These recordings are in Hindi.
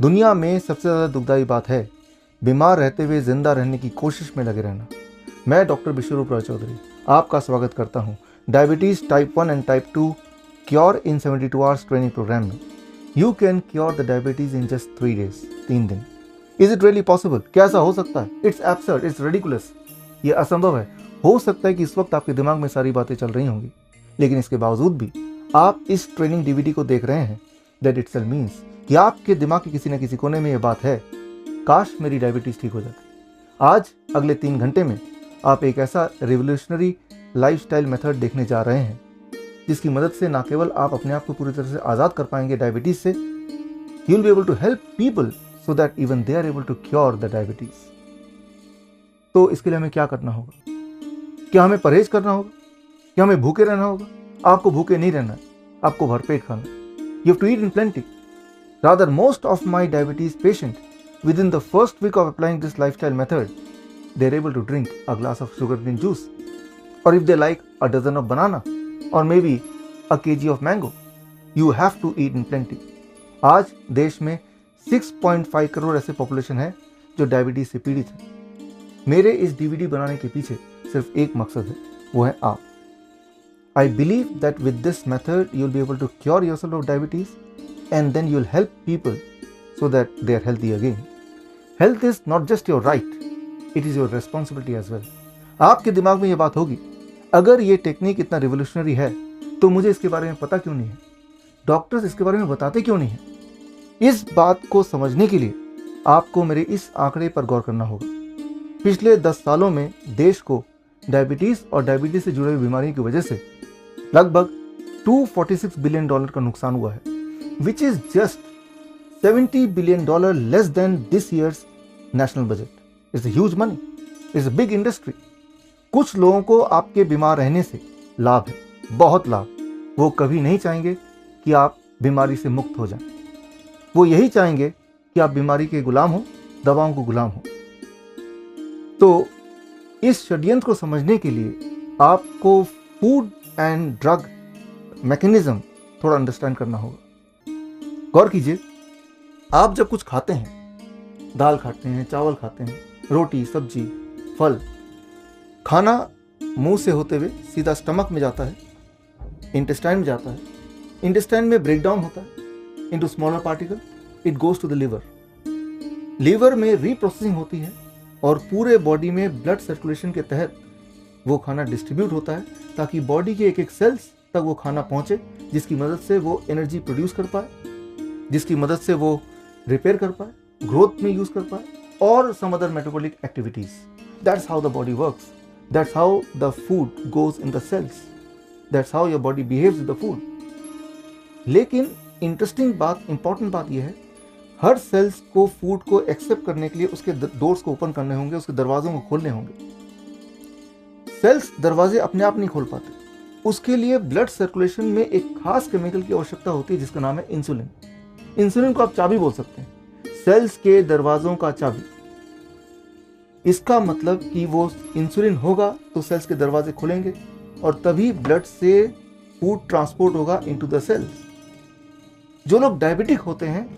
दुनिया में सबसे ज़्यादा दुखदाई बात है बीमार रहते हुए जिंदा रहने की कोशिश में लगे रहना। मैं डॉक्टर विश्वरूप रॉय चौधरी आपका स्वागत करता हूं diabetes type 1 and type 2 cure in 72 hours training program में। You can cure the diabetes in just 3 days, 3 दिन। Is it really possible? क्या ऐसा हो सकता है? It's absurd, it's ridiculous. ये असंभव है। हो सकता है कि इस वक्त आपके दिमाग में सारी बातें चल रही होंगी, लेकिन इसके बावजूद भी आप इस ट्रेनिंग डीवीडी को देख रहे हैं। दैट इटसेल्फ मीन्स कि आपके दिमाग के किसी न किसी कोने में ये बात है, काश मेरी डायबिटीज़ ठीक हो जाती। आज अगले 3 घंटे में आप एक ऐसा रिवोल्यूशनरी लाइफस्टाइल मेथड देखने जा रहे हैं जिसकी मदद से न केवल आप अपने आप को पूरी तरह से आज़ाद कर पाएंगे डायबिटीज़ से, you will be able to help people so that even they are able to cure the diabetes. तो इसके लिए हमें क्या करना होगा? क्या हमें परहेज करना होगा? क्या हमें भूखे रहना होगा? आपको भूखे नहीं रहना है, आपको भरपेट खाना है। You have to eat in plenty. Rather, most of my diabetes patients, within the first week of applying this lifestyle method, they are able to drink a glass of sugarcane juice. Or if they like, a dozen of banana, or maybe a kg of mango. You have to eat in plenty. आज देश में 6.5 करोड़ ऐसे पॉपुलेशन है जो डायबिटीज से पीड़ित है। मेरे इस डीवीडी बनाने के पीछे सिर्फ एक मकसद है, वो है आप। I believe that with this method you'll be able to cure yourself of diabetes and then you'll help people so that they are healthy again. Health is not just your right, it is your responsibility as well. आपके दिमाग में ये बात होगी, अगर ये टेक्निक इतना रिवोल्यूशनरी है तो मुझे इसके बारे में पता क्यों नहीं है? डॉक्टर्स इसके बारे में बताते क्यों नहीं है? इस बात को समझने के लिए आपको मेरे इस आंकड़े पर गौर करना होगा। पिछले 10 सालों में देश को डायबिटीज और डायबिटीज से जुड़ी हुई बीमारियों की वजह से लगभग $246 बिलियन का नुकसान हुआ है, which is just $70 billion less than this years national budget. It's a huge money, it's a big industry. कुछ लोगों को आपके बीमार रहने से लाभ है, बहुत लाभ। वो कभी नहीं चाहेंगे कि आप बीमारी से मुक्त हो जाएं। वो यही चाहेंगे कि आप बीमारी के गुलाम हो, दवाओं को गुलाम हो। तो इस षड्यंत्र को समझने के लिए आपको फूड एंड ड्रग मैकेनिज्म थोड़ा अंडरस्टैंड करना होगा। गौर कीजिए, आप जब कुछ खाते हैं, दाल खाते हैं, चावल खाते हैं, रोटी, सब्जी, फल, खाना मुंह से होते हुए सीधा स्टमक में जाता है, इंटेस्टाइन में जाता है। इंटेस्टाइन में ब्रेकडाउन होता है into smaller particle, it goes to the liver. Liver में रीप्रोसेसिंग होती है और पूरे बॉडी में ब्लड सर्कुलेशन के तहत वो खाना डिस्ट्रीब्यूट होता है ताकि बॉडी के एक एक सेल्स तक वो खाना पहुंचे, जिसकी मदद से वो एनर्जी प्रोड्यूस कर पाए, जिसकी मदद से वो रिपेयर कर पाए, ग्रोथ में यूज कर पाए और some other metabolic activities. That's how the body works, that's how the food goes in the cells, that's how your body behaves with the food. लेकिन इंटरेस्टिंग बात, इंपॉर्टेंट बात यह है, हर सेल्स को फूड को एक्सेप्ट करने के लिए उसके डोर्स को ओपन करने होंगे, उसके दरवाजों को खोलने होंगे। सेल्स दरवाजे अपने आप नहीं खोल पाते, उसके लिए ब्लड सर्कुलेशन में एक खास केमिकल की आवश्यकता होती है जिसका नाम है इंसुलिन। इंसुलिन को आप चाबी बोल सकते हैं, सेल्स के दरवाजों का चाबी। इसका मतलब कि वो इंसुलिन होगा तो सेल्स के दरवाजे खुलेंगे और तभी ब्लड से फूड ट्रांसपोर्ट होगा इनटू द सेल्स। जो लोग डायबिटिक होते हैं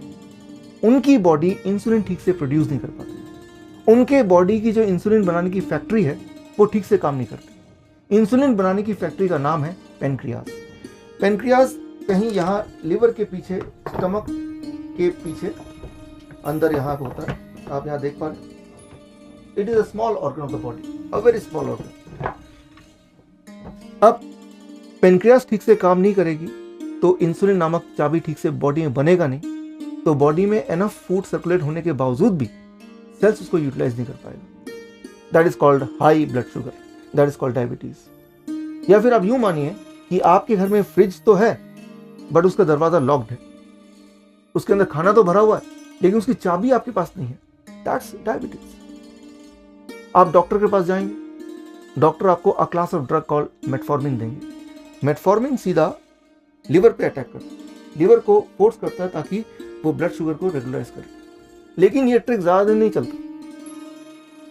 उनकी बॉडी इंसुलिन ठीक से प्रोड्यूस नहीं कर पाती, उनके बॉडी की जो इंसुलिन बनाने की फैक्ट्री है वो ठीक से काम नहीं करती। इंसुलिन बनाने की फैक्ट्री का नाम है पेनक्रियाज। पेनक्रियाज कहीं यहाँ लिवर के पीछे, स्टमक के पीछे अंदर यहाँ पे होता है, आप यहाँ देख पा रहे। It is a small organ of the body, a very small organ. अब पेनक्रियाज ठीक से काम नहीं करेगी तो इंसुलिन नामक चाबी ठीक से बॉडी में बनेगा नहीं, तो बॉडी में एनफ फूड सर्कुलेट होने के बावजूद भी सेल्स उसको यूटिलाइज नहीं कर पाएगा। That is called high blood sugar, that is called diabetes. या फिर आप यूं मानिए कि आपके घर में फ्रिज तो है बट उसका दरवाजा लॉक्ड है, उसके अंदर खाना तो भरा हुआ है लेकिन उसकी चाबी आपके पास नहीं है, दैट्स डायबिटीज। आप डॉक्टर के पास जाएंगे, डॉक्टर आपको अ class of drug called metformin देंगे। मेटफॉर्मिन सीधा लिवर पे अटैक करता है, लिवर को फोर्स करता है ताकि वो ब्लड शुगर को रेगुलराइज करे। लेकिन ये ट्रिक ज्यादा दिन नहीं चलता,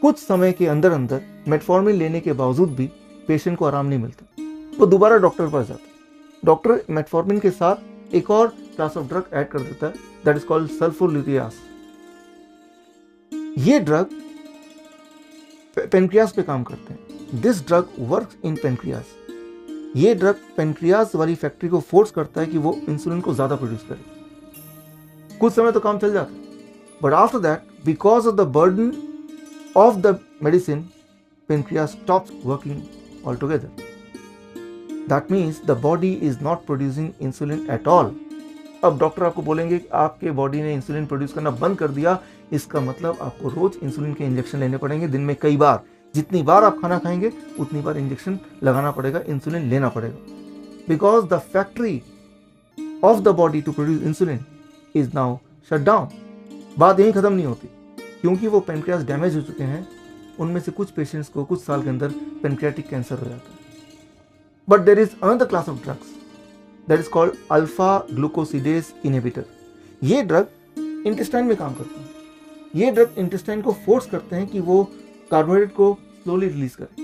कुछ समय के अंदर अंदर मेटफॉर्मिन लेने के बावजूद भी पेशेंट को आराम नहीं मिलता, वो दोबारा डॉक्टर के पास जाता है। डॉक्टर मेटफॉर्मिन के साथ एक और क्लास ऑफ ड्रग ऐड कर देता है, दैट इज कॉल्ड सल्फोल्यूरियास। ये ड्रग पेनक्रियास पे काम करते हैं। This drug works in pancreas. ये ड्रग पेनक्रियास वाली फैक्ट्री को फोर्स करता है कि वो इंसुलिन को ज्यादा प्रोड्यूस करे। कुछ समय तो काम चल जाता है, but after that because of the burden of the medicine pancreas stops working altogether. That means the body is not producing insulin at all. अब डॉक्टर आपको बोलेंगे कि आपके बॉडी ने इंसुलिन प्रोड्यूस करना बंद कर दिया, इसका मतलब आपको रोज इंसुलिन के इंजेक्शन लेने पड़ेंगे, दिन में कई बार। जितनी बार आप खाना खाएंगे उतनी बार इंजेक्शन लगाना पड़ेगा, इंसुलिन लेना पड़ेगा। Because the factory of the body to produce insulin is now shut down. बात यहीं खत्म नहीं होती, क्योंकि वो पेनक्रियास डैमेज हो चुके हैं। उनमें से कुछ पेशेंट्स को कुछ साल के अंदर पेनक्रियाटिक कैंसर हो जाता है। But there is another class of drugs that is called alpha glucosidase inhibitor. ये ड्रग इंटेस्टाइन में काम करते हैं। ये ड्रग इंटेस्टाइन को फोर्स करते हैं कि वो कार्बोहाइड्रेट को स्लोली रिलीज करे।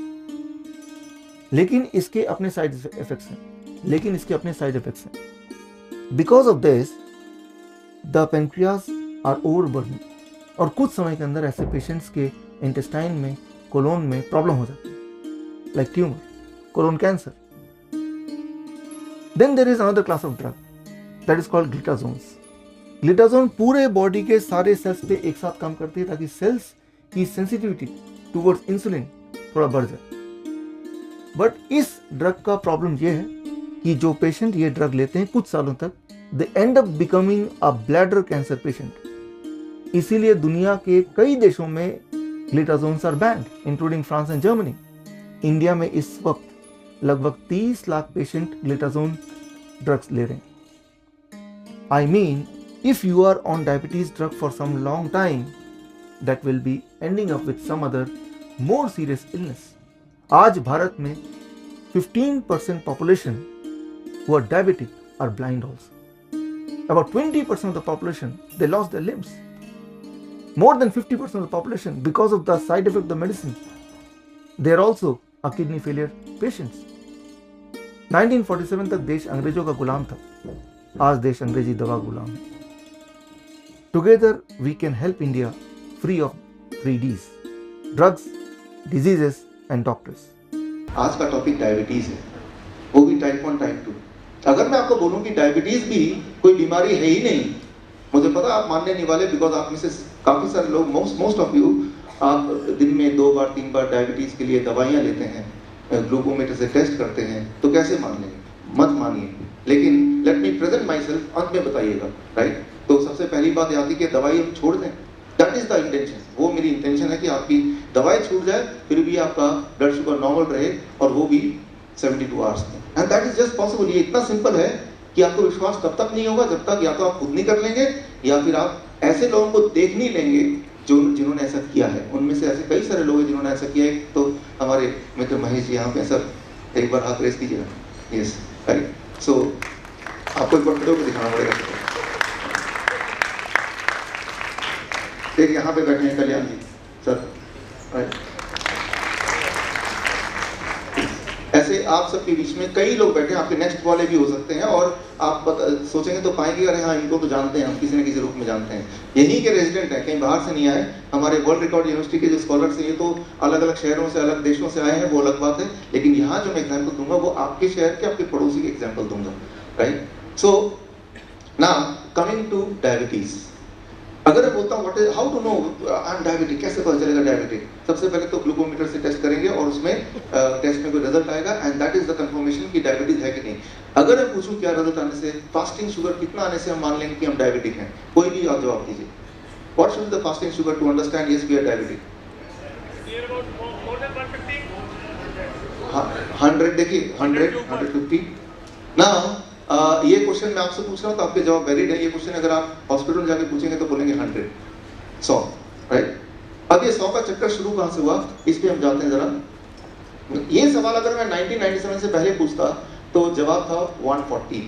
लेकिन इसके अपने साइड इफेक्ट्स हैं। Because of this the pancreas are overburden, और कुछ समय के अंदर ऐसे पेशेंट्स के इंटेस्टाइन में, कोलोन में प्रॉब्लम हो जाती है, like tumour, colon cancer. Then there is another class of drug that is called glitazones. Glitazone पूरे बॉडी के सारे सेल्स पे एक साथ काम करती है ताकि सेल्स की सेंसिटिविटी टुवर्ड्स इंसुलिन थोड़ा बढ़ जाए। बट इस ड्रग का प्रॉब्लम यह है कि जो पेशेंट ये ड्रग लेते हैं कुछ सालों तक, they end up becoming a bladder cancer patient. इसीलिए दुनिया के कई देशों में glitazones are banned, including France and Germany. India में इस वक्त लगभग 30 लाख पेशेंट ग्लिटाजोन ड्रग्स ले रहे हैं। I mean if you are on diabetes drug for some long time, that will be ending up with some other more serious illness. आज भारत में 15% population who are diabetic are blind also. About 20% of the population, they lost their limbs. More than 50% of the population, because of the side effect of the medicine, they are also a kidney failure patients. 1947 तक देश अंग्रेजों का गुलाम था, आज देश अंग्रेजी दवा गुलाम है। Together we can help India free of 3Ds: drugs, diseases and doctors. आज का टॉपिक डायबिटीज है, वो भी टाइप 1 टाइप 2। अगर मैं आपको बोलूं कि डायबिटीज भी कोई बीमारी है ही नहीं, मुझे पता आप मानने नहीं वाले, बिकॉज आप में से काफी सारे लोग, मोस्ट ऑफ यू, आप दिन में 2 बार 3 बार डायबिटीज के लिए दवाइयां लेते हैं, ग्लूकोमीटर से टेस्ट करते हैं, तो कैसे मान लेंगे? मत मानिए। लेकिन let me present my self, अंत में बताइएगा, राइट? तो सबसे पहली बात यह आती है कि दवाई हम छोड़ दें। That is the intention. वो मेरी इंटेंशन है कि आपकी दवाई छूट जाए, फिर भी आपका ब्लड शुगर नॉर्मल रहे, और वो भी 72 आवर्स में। And that is just possible. ये इतना सिंपल है कि आपको विश्वास तब तक नहीं होगा जब तक या तो आप खुद नहीं कर लेंगे, या फिर आप ऐसे लोगों को देख नहीं लेंगे जिन्होंने ऐसा किया है। उनमें से ऐसे कई सारे लोग हैं जिन्होंने ऐसा किया है। तो हमारे मित्र महेश जी यहाँ पे, सर एक बार हाथ रेस कीजिएगा। Yes, right. सो आपको एक बार खड़े होकर दिखाना पड़ेगा। एक यहाँ पे बैठे हैं कल्याण जी, सर, राइट। ऐसे आप सबके बीच में कई लोग बैठे हैं, आपके नेक्स्ट वाले भी हो सकते हैं, और आप सोचेंगे तो पाएंगे, अरे हाँ, इनको तो जानते हैं हम, किसी न किसी रूप में जानते हैं। यहीं के रेजिडेंट हैं, कहीं बाहर से नहीं आए। हमारे वर्ल्ड रिकॉर्ड यूनिवर्सिटी के जो स्कॉलर्स हैं, ये तो अलग अलग शहरों से, अलग देशों से आए हैं, वो अलग बात है। लेकिन यहाँ जो मैं एग्जाम्पल दूंगा वो आपके शहर के, आपके पड़ोसी के एग्जाम्पल दूंगा, right? So now coming to diabetes. अगर मैं बोलता हूँ how to know I am diabetic, कैसे पता चलेगा डायबिटिक? सबसे पहले तो ग्लूकोमीटर से टेस्ट करेंगे, और उसमें टेस्ट में कोई रिजल्ट आएगा, and that is the confirmation कि डायबिटीज है कि नहीं। अगर मैं पूछूं क्या रिजल्ट आने से, फास्टिंग शुगर कितना आने से हम मान लेंगे कि हम डायबिटिक हैं? कोई भी आप जवाब दीजिए। What should the fasting sugar to understand yes we are diabetic? 100, देखिए 150। नाउ ये क्वेश्चन मैं आपसे पूछ रहा हूँ तो आपके जवाब वैलिड है। ये क्वेश्चन अगर आप हॉस्पिटल में जाके पूछेंगे तो बोलेंगे 100, राइट? अब ये 100 का चक्कर शुरू कहाँ से हुआ, इस पे हम जाते हैं जरा। ये सवाल अगर मैं 1997 से पहले पूछता तो जवाब था 140,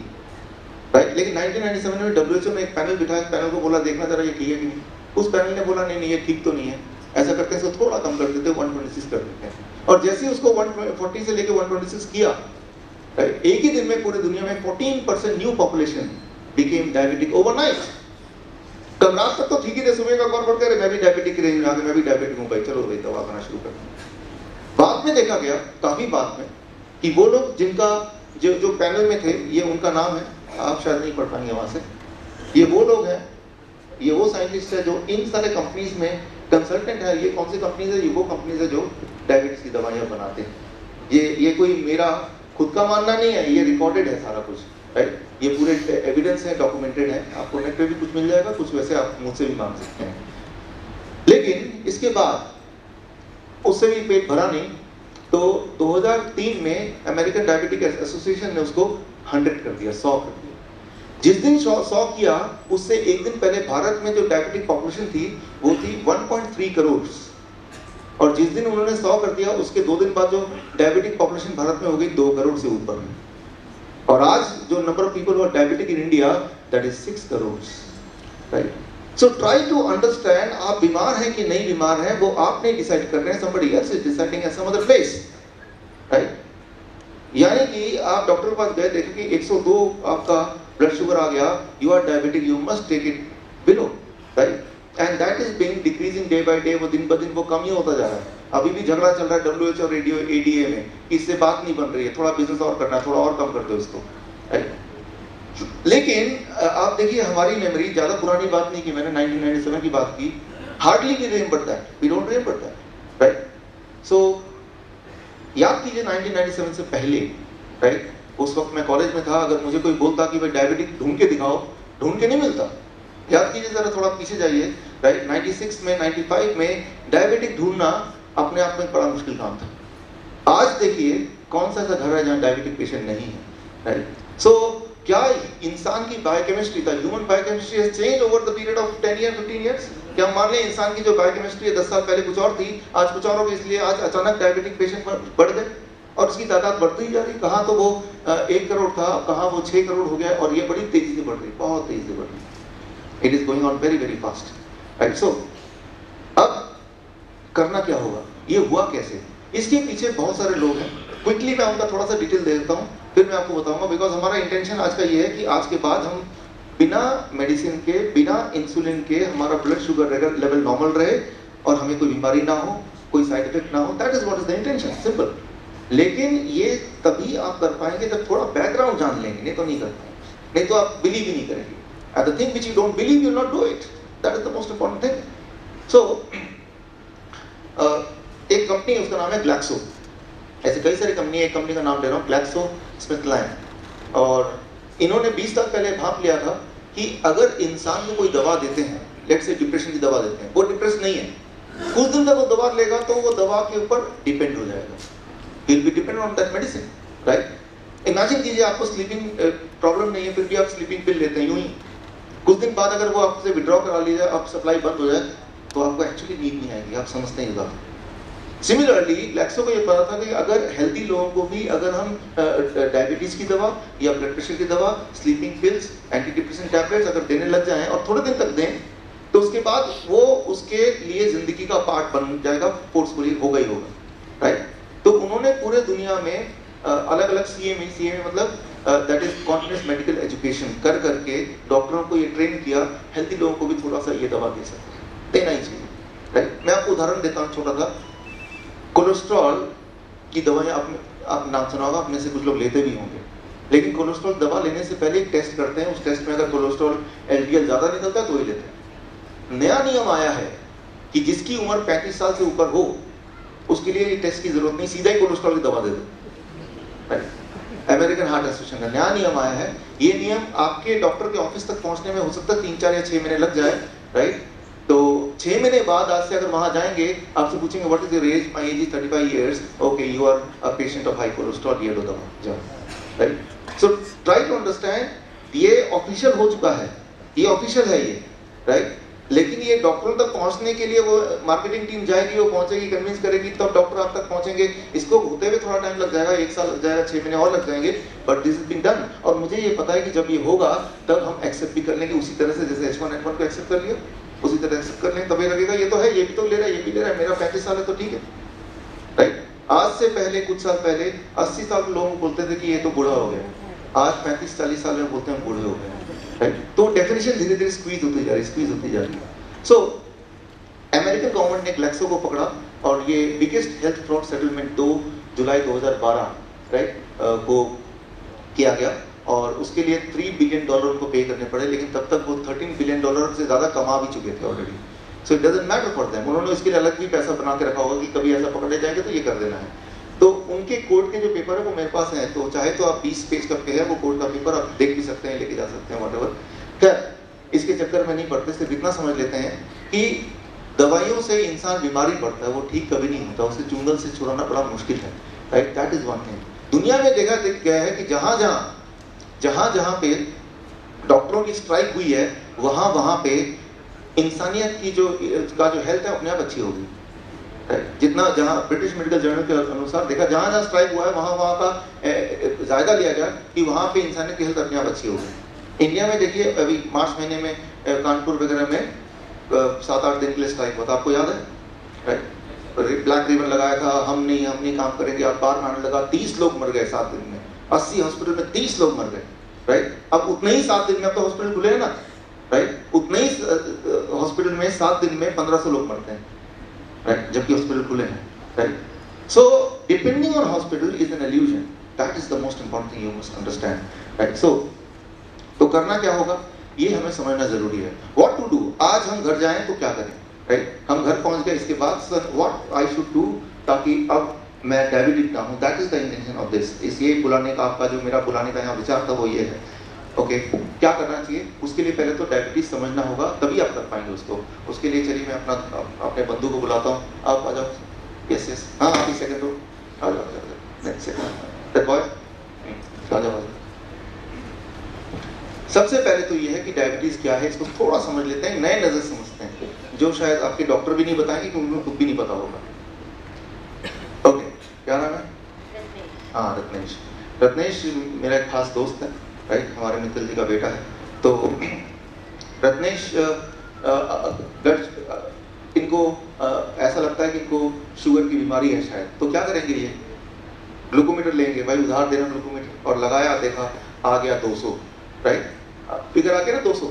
राइट? लेकिन 1997 में WHO ने एक पैनल बिठाया, पैनल को बोला देखना जरा ये ठीक है कि नहीं। उस पैनल ने बोला नहीं ये ठीक तो नहीं है, ऐसा करते हैं, थोड़ा कम कर देते, 126 कर देते हैं। और जैसे ही उसको 140 से लेके 126 किया, एक ही दिन में पूरे दुनिया में 14% new population became diabetic overnight. कल रात तक तो ठीक ही थे, सुबह का कॉल पड़ मैं भी डायबिटिक रही हूँ, मैं भी डायबिटिक हूँ भाई, चलो भाई दवा खाना शुरू कर। बाद में देखा गया, काफी बाद में, कि वो लोग जिनका जो पैनल में थे, ये उनका नाम है, आप शायद नहीं पढ़ पाएंगे वहां से, ये वो लोग हैं, ये वो साइंटिस्ट है जो इन सारे कंपनीज में कंसल्टेंट है। ये कौन सी कंपनीज है? ये वो कंपनीज है जो डायबिटीज की दवाइयां बनाते हैं। ये कोई मेरा खुद का मानना नहीं है, ये रिकॉर्डेड है सारा कुछ, राइट? ये पूरे एविडेंस है, डॉक्यूमेंटेड है, आपको नेट पे भी कुछ मिल जाएगा, कुछ वैसे आप मुझसे भी मांग सकते हैं। लेकिन इसके बाद उससे भी पेट भरा नहीं, तो 2003 में अमेरिकन डायबिटिक एसोसिएशन ने उसको 100 कर दिया, 100 कर दिया। जिस दिन 100 किया, उससे एक दिन पहले भारत में जो डायबिटिक पॉपुलेशन थी वो थी 1.3 करोड़, और जिस दिन उन्होंने 100 कर दिया, उसके 2 दिन बाद जो डायबिटिक पॉपुलेशन भारत में हो गई 2 करोड़ से ऊपर। और आज जो number of people who are diabetic in India, that is 6 crore, right? So try to understand, आप बीमार हैं कि नहीं बीमार हैं, वो आप नहीं डिसाइड कर रहे हैं, somebody else is deciding at some other place, right? यानी कि आप डॉक्टर के पास गए, देखें कि 102 आपका ब्लड शुगर आ गया, you are diabetic, you must take it below, right? And that is being decreasing day by day, वो दिन ब दिन वो कम ही होता जा रहा है। अभी भी झगड़ा चल रहा है WHO और ADA में, इससे बात नहीं बन रही है, थोड़ा बिजनेस और करना है, थोड़ा और कम कर दो इसको, राइट? लेकिन आप देखिए, हमारी मेमोरी, ज्यादा पुरानी बात नहीं की मैंने, 1997 की बात की, hardly we remember that, we don't remember that, right? So याद कीजिए 1997 से पहले, राइट? उस वक्त मैं कॉलेज में था, अगर मुझे कोई बोलता कि भाई डायबिटिक ढूंढ के दिखाओ, ढूंढ के नहीं मिलता। याद कीजिए जरा, थोड़ा पीछे जाइए, राइट? 96 में, 95 में डायबिटिक ढूंढना अपने आप में बड़ा मुश्किल काम था। आज देखिए कौन सा ऐसा घर है जहाँ डायबिटिक पेशेंट नहीं है, राइट? सो क्या इंसान की biochemistry, the human biochemistry has changed over the period of 10 year, 15 years? क्या हम मान लें इंसान की जो बायोकेमिस्ट्री है 10 साल पहले कुछ और थी, आज कुछ और हो गई, इसलिए आज अचानक डायबिटिक पेशेंट बढ़ गए और उसकी तादाद बढ़ती ही जा रही? कहाँ तो वो 1 करोड़ था, कहाँ वो 6 करोड़ हो गया, और ये बड़ी तेजी से बढ़ रही, बहुत तेजी से बढ़ रही। It is going on very very fast, right? So अब करना क्या होगा, ये हुआ कैसे, इसके पीछे बहुत सारे लोग हैं। क्विकली मैं उनका थोड़ा सा डिटेल दे देता हूँ, फिर मैं आपको बताऊंगा, बिकॉज हमारा इंटेंशन आज का ये है कि आज के बाद हम बिना मेडिसिन के, बिना इंसुलिन के हमारा ब्लड शुगर लेवल नॉर्मल रहे और हमें कोई बीमारी ना हो, कोई साइड इफेक्ट ना हो। That is what is the intention, simple. लेकिन ये तभी आप कर पाएंगे जब थोड़ा बैकग्राउंड जान लेंगे, नहीं तो नहीं कर पाएंगे, नहीं तो आप बिलीव ही नहीं करेंगे। And the thing which you don't believe, you will not do it, that is the most important thing. So एक कंपनी है, उसका नाम है ग्लैक्सो। ऐसे कई सारी कंपनी है, एक कंपनी का नाम ले रहा हूँ, ग्लैक्सो स्मिथ क्लाइन, और इन्होंने 20 साल पहले भाप लिया था कि अगर इंसान को कोई दवा देते हैं, लेट्स से डिप्रेशन की दवा देते हैं, वो डिप्रेस नहीं है, कुछ दिन तक वो दवा लेगा तो वो दवा के ऊपर डिपेंड हो जाएगा, will be dependent on that medicine, right? Imagine कीजिए आपको स्लीपिंग प्रॉब्लम नहीं है, फिर भी आप स्लीपिंग पिल लेते हैं यूं ही, कुछ दिन बाद अगर वो आपसे विड्रॉ करा ली जाए, आप सप्लाई बंद हो जाए, तो आपको एक्चुअली नींद नहीं आएगी, आप समझते हैं बात। सिमिलरली ग्लैक्सो को ये पता था कि अगर हेल्दी लोगों को भी अगर हम डायबिटीज की दवा या ब्लड प्रेशर की दवा, sleeping pills, anti depression tablets अगर देने लग जाएं और थोड़े दिन तक दें, तो उसके बाद वो उसके लिए जिंदगी का पार्ट बन जाएगा, फोर्सफुली होगा ही होगा, राइट? तो उन्होंने पूरे दुनिया में अलग अलग CME मतलब that is continuous medical education कर करके डॉक्टरों को ये ट्रेन किया, हेल्दी लोगों को भी थोड़ा सा ये दवा दे सकते, देना ही चाहिए, राइट? मैं आपको उदाहरण देता हूँ छोटा सा। कोलेस्ट्रॉल की दवाएं आप नाम सुना होगा, अपने से कुछ लोग लेते भी होंगे, लेकिन कोलेस्ट्रॉल दवा लेने से पहले एक टेस्ट करते हैं, उस टेस्ट में अगर कोलेस्ट्रॉल LDL ज्यादा निकलता है तो ही लेते हैं। नया नियम आया है कि जिसकी उम्र 35 साल से ऊपर हो उसके लिए टेस्ट की जरूरत नहीं, सीधा ही कोलेस्ट्रॉल की दवा दे दो, राइट? अमेरिकन हार्ट एसोसिएशन का नया नियम आया है। ये नियम आपके डॉक्टर के ऑफिस तक पहुंचने में हो सकता है 3, 4 या 6 महीने लग जाए, राइट? तो 6 महीने बाद आज से अगर वहां जाएंगे, आपसे पूछेंगे what is your age, my age is 35 years, okay you are a patient of high cholesterol, ये लो दवा, जाओ, right? So try to understand, ये ऑफिशियल हो चुका है, ये ऑफिशियल है ये, राइट? लेकिन ये डॉक्टरों तक पहुंचने के लिए वो मार्केटिंग टीम जाएगी, वो पहुंचेगी, कन्विंस करेगी, तब डॉक्टर आप तक पहुंचेंगे। इसको होते हुए थोड़ा टाइम लग जाएगा, 1 साल लग जाएगा, 6 महीने और लग जाएंगे, but this is being done. और मुझे ये पता है कि जब ये होगा तब हम एक्सेप्ट भी कर लेंगे उसी तरह से, जैसे H1N1 को एक्सेप्ट कर लिया उसी तरह एक्सेप्ट कर लेंगे, तभी लगेगा ये तो है, ये भी तो ले रहा है, ये भी ले रहा है, मेरा 35 साल है तो ठीक है, राइट? आज से पहले, कुछ साल पहले 80 साल के लोग बोलते थे कि ये तो बूढ़ा हो गया, आज 35-40 साल में बोलते हैं बूढ़े हो गए, राइट? तो डेफिनेशन धीरे धीरे स्क्वीज होती जा रही है। सो अमेरिकन गवर्नमेंट ने ग्लैक्सो को पकड़ा और ये बिगेस्ट हेल्थ फ्रॉड सेटलमेंट 2 जुलाई 2012 राइट को किया गया और उसके लिए $3 बिलियन उनको पे करने पड़े, लेकिन तब तक वो $13 बिलियन से ज्यादा कमा भी चुके थे already. So it doesn't matter for them, उन्होंने इसके लिए अलग भी पैसा बना के रखा होगा कि कभी ऐसा पकड़े जाएंगे तो ये कर देना है। तो उनके कोर्ट के जो पेपर है वो मेरे पास हैं, तो चाहे तो आप 20 पेज का है वो कोर्ट का पेपर, आप देख भी सकते हैं, लेके जा सकते हैं, व्हाटएवर। खैर इसके चक्कर में नहीं पड़ते, सिर्फ इतना समझ लेते हैं कि दवाइयों से इंसान बीमारी पड़ता है, वो ठीक कभी नहीं होता, उसे चुंगल से छुड़ाना बड़ा मुश्किल है, right? That is one thing. दुनिया में देखा गया है कि जहां पे डॉक्टरों की स्ट्राइक हुई है वहां पे इंसानियत की जो हेल्थ है अपने आप अच्छी होगी, राइट? जितना जहां ब्रिटिश मेडिकल जर्नल के अनुसार देखा, जहां स्ट्राइक हुआ है वहां का जायजा लिया गया कि वहां पे इंसानियत की हेल्थ अपने आप अच्छी होगी। इंडिया में देखिए अभी मार्च महीने में कानपुर वगैरह में 7-8 दिन के लिए स्ट्राइक हुआ था, आपको याद है, राइट? ब्लैक रिबन लगाया था, हम नहीं काम करेंगे, अब बार आने लगा, 30 लोग मर गए 7 दिन में, 80 हॉस्पिटल में 30 लोग मर गए, राइट? अब उतने ही 7 दिन में, अब तो हॉस्पिटल खुले हैं ना, राइट? उतने ही हॉस्पिटल में 7 दिन में 1500 लोग मरते हैं, राइट? जबकि हॉस्पिटल खुले हैं, right? So depending on hospital is an illusion, that is the most important thing you must understand, right? So तो करना क्या होगा ये हमें समझना जरूरी है। व्हाट टू डू, आज हम घर जाएं तो क्या करें, राइट? हम घर पहुंच गए, इसके बाद व्हाट आई शुड डू ताकि अब मैं डायबिटिक ना हूं, that is the intention of this. इस ये बुलाने का आपका जो मेरा बुलाने का यहाँ विचार था वो ये है, ओके? क्या करना चाहिए उसके लिए पहले तो डायबिटीज समझना होगा, तभी आप कर पाएंगे उसको। उसके लिए चलिए मैं अपने बंधु को बुलाता हूँ, आप आ जाओ। यस हाँ, आप ही सेकंड रो, आ जाओ नेक्स्ट सेकंड बॉय, आ जाओ। सबसे पहले तो ये है कि डायबिटीज क्या है, इसको थोड़ा समझ लेते हैं, नए नजर समझते हैं, जो शायद आपके डॉक्टर भी नहीं बताएंगे क्योंकि उनको खुद भी नहीं पता होगा। ओके, क्या नाम है? हाँ, रत्नेश। रत्नेश मेरा एक खास दोस्त है, राइट? हमारे मित्तल जी का बेटा है। तो रत्नेश इनको ऐसा लगता है कि इनको शुगर की बीमारी है शायद, तो क्या करेंगे ये? ग्लूकोमीटर लेंगे, भाई उधार देना ग्लूकोमीटर, और लगाया, देखा आ गया 200, राइट? फिगर आ गया ना 200,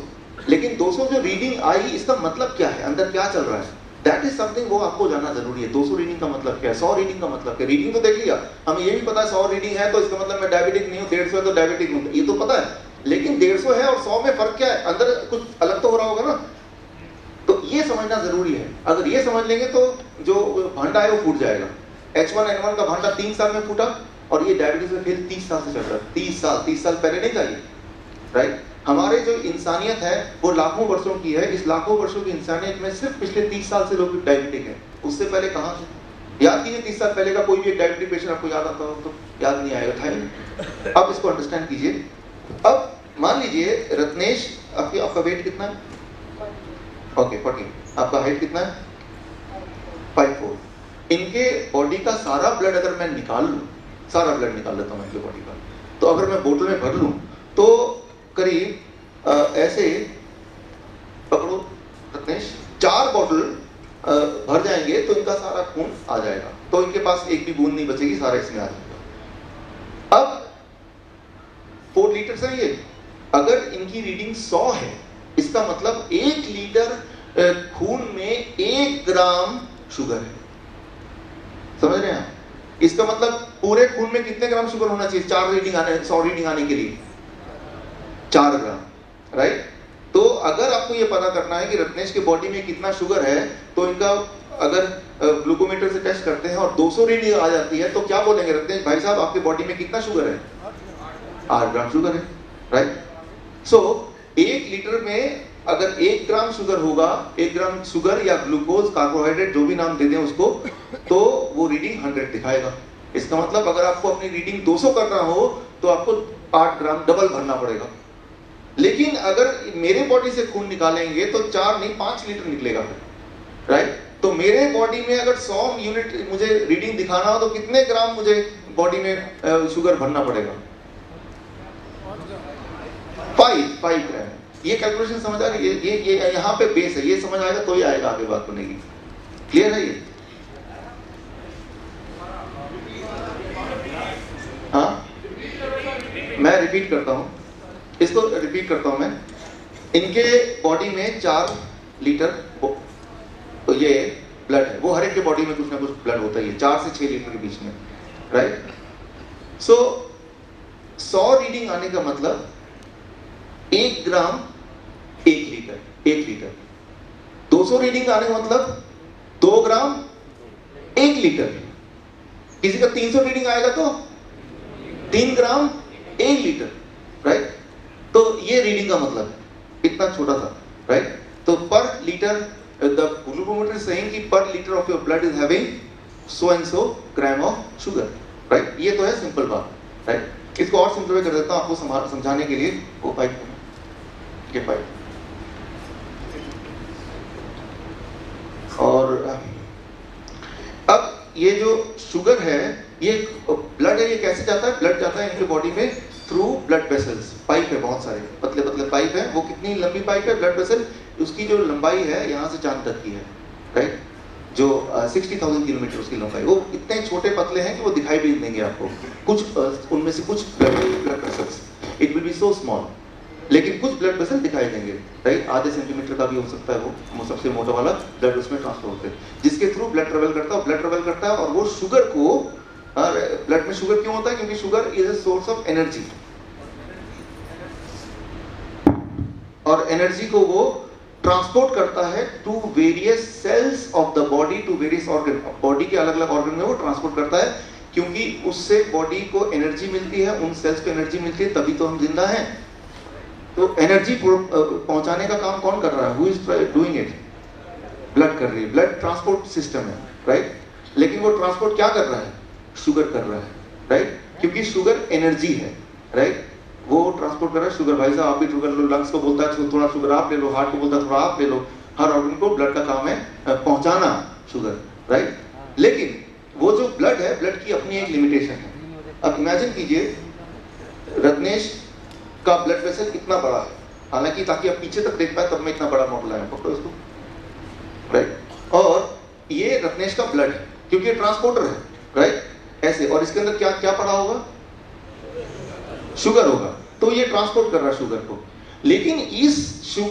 लेकिन 200 जो रीडिंग आई इसका मतलब क्या है, अंदर क्या चल रहा है, दैट इज समथिंग वो आपको जानना जरूरी है। 200 रीडिंग का मतलब क्या है, 100 रीडिंग का मतलब क्या है? रीडिंग तो देख लिया, हमें ये भी पता है 100 रीडिंग है तो इसका मतलब मैं डायबिटिक नहीं हूँ, 150 है तो डायबिटिक हूँ, ये तो पता है, लेकिन 150 है और 100 में फर्क क्या है, अंदर कुछ अलग तो हो रहा होगा ना, तो ये समझना जरूरी है। अगर ये समझ लेंगे तो जो भांडा है वो फूट जाएगा। H1N1 का भांडा 3 साल में फूटा और ये डायबिटीज में फेल 30 साल से चल रहा है, 30 साल पहले नहीं था ये, राइट? हमारे जो इंसानियत है वो लाखों वर्षों की है, इस लाखों वर्षों की इंसानियत में सिर्फ पिछले 30 साल से लोग डायबिटिक हैं, उससे पहले कहां से? याद कीजिए 30 साल पहले का कोई भी एक डायबिटिक पेशेंट आपको याद आता हो तो याद नहीं आएगा, था नहीं। अब इसको अंडरस्टैंड कीजिए। अब मान लीजिए रत्नेश, आपका वेट कितना है? ओके 40। आपका हाइट कितना है? 5'4". इनके बॉडी का सारा ब्लड अगर मैं निकाल लूं, सारा ब्लड निकाल लेता हूं इनके बॉडी का, तो अगर मैं बोतल में भर लूं तो करीब ऐसे पकड़ो रत्नेश, 4 बॉटल भर जाएंगे तो इनका सारा खून आ जाएगा, तो इनके पास एक भी बूंद नहीं बचेगी, सारा इसमें आ जाएगा। अब 4 लीटर है ये, अगर इनकी रीडिंग 100 है, इसका मतलब 1 लीटर खून में 1 ग्राम शुगर है, समझ रहे हैं आप? इसका मतलब पूरे खून में कितने ग्राम शुगर होना चाहिए 100 रीडिंग आने के लिए? 4 ग्राम, राइट? तो अगर आपको ये पता करना है कि रत्नेश के बॉडी में कितना शुगर है, तो इनका अगर ग्लूकोमीटर से टेस्ट करते हैं और 200 रीडिंग आ जाती है तो क्या बोलेंगे, रत्नेश भाई साहब आपके बॉडी में कितना शुगर है? 8 ग्राम शुगर है, राइट? सो 1 लीटर में अगर 1 ग्राम शुगर होगा, 1 ग्राम शुगर या ग्लूकोज, कार्बोहाइड्रेट, जो भी नाम दे दें उसको, तो वो रीडिंग 100 दिखाएगा। इसका मतलब अगर आपको अपनी रीडिंग 200 करना हो तो आपको 8 ग्राम डबल भरना पड़ेगा। लेकिन अगर मेरे बॉडी से खून निकालेंगे तो 4 नहीं 5 लीटर निकलेगा, राइट? तो मेरे बॉडी में अगर 100 यूनिट मुझे रीडिंग दिखाना हो तो कितने ग्राम मुझे बॉडी में शुगर भरना पड़ेगा? 5 ग्राम। ये कैलकुलेशन समझ आ रही है? ये यहाँ पे बेस है, ये समझ आएगा तो ही आएगा आगे बात बनेगी। क्लियर है ये? हाँ, मैं रिपीट करता हूँ, इसको रिपीट करता हूँ मैं। इनके बॉडी में 4 लीटर तो ये ब्लड है, वो हर एक के बॉडी में कुछ ना कुछ ब्लड होता ही है, 4 से 6 लीटर के बीच में, राइट। सो 100 रीडिंग आने का मतलब 1 ग्राम 1 लीटर, 1 लीटर। 200 रीडिंग आने का मतलब 2 ग्राम 1 लीटर। किसी का 300 रीडिंग आएगा तो 3 ग्राम 1 लीटर, राइट। तो ये रीडिंग का मतलब इतना छोटा सा, राइट। तो पर litre the glucometer is saying कि पर litre of your blood is having so and so gram of sugar, right. ये तो है सिंपल बात, राइट। इसको और सिंपल कर देता हूं आपको समझाने के लिए। वो पाइप, ये पाइप, और अब ये जो शुगर है, ये ब्लड है, ये कैसे जाता है? ब्लड जाता है इनके बॉडी में थ्रू ब्लड वेसल्स। पाइप है, बहुत सारे पतले पतले पाइप है। वो कितनी लंबी पाइप है ब्लड वेसल? उसकी जो लंबाई है यहाँ से चांद तक की है, राइट। जो 60,000 किलोमीटर उसकी लंबाई। वो इतने छोटे पतले हैं कि वो दिखाई भी नहीं देंगे आपको। कुछ उनमें से कुछ blood vessels, it will be so small, लेकिन कुछ ब्लड वेसल दिखाई देंगे, राइट। आधे सेंटीमीटर का भी हो सकता है वो सबसे मोटा वाला ब्लड उसमें ट्रांसफर होते हैं, जिसके थ्रू ब्लड ट्रेवल करता है। ब्लड ट्रेवल करता है और वो शुगर को, ब्लड में शुगर क्यों होता है? क्योंकि sugar is a source of energy, और एनर्जी को वो ट्रांसपोर्ट करता है to various cells of the body, to various organ. Body के अलग अलग ऑर्गन में वो ट्रांसपोर्ट करता है, क्योंकि उससे बॉडी को एनर्जी मिलती है, उन सेल्स को एनर्जी मिलती है, तभी तो हम जिंदा हैं। तो एनर्जी पहुंचाने का काम कौन कर रहा है? Who is doing it? Blood कर रही है। ब्लड ट्रांसपोर्ट सिस्टम है, राइट। लेकिन वो ट्रांसपोर्ट क्या कर रहा है? शुगर कर रहा है, राइट। क्योंकि शुगर एनर्जी है, राइट। वो ट्रांसपोर्ट कर रहा है। शुगर, भाई साहब आप भी शुगर लो, लंग्स को बोलता है थोड़ा शुगर आप ले लो, हार्ट को बोलता है थोड़ा आप ले लो। हर ऑर्गन को ब्लड का काम है पहुंचाना शुगर, राइट। लेकिन वो जो ब्लड है, ब्लड की अपनी एक लिमिटेशन है। अब इमेजिन कीजिए रत्नेश का ब्लड वेसल इतना बड़ा है, हालांकि ताकि आप पीछे तक देख पाए तब मैं इतना बड़ा मॉडल लाया, पकड़ो इसको, राइट। और ये रत्नेश का ब्लड है, क्योंकि ट्रांसपोर्टर है, राइट, ऐसे। और इसके अंदर क्या क्या पड़ा होगा? शुगर होगा। तो ये ट्रांसपोर्ट कर रहा है शुगर को। लेकिन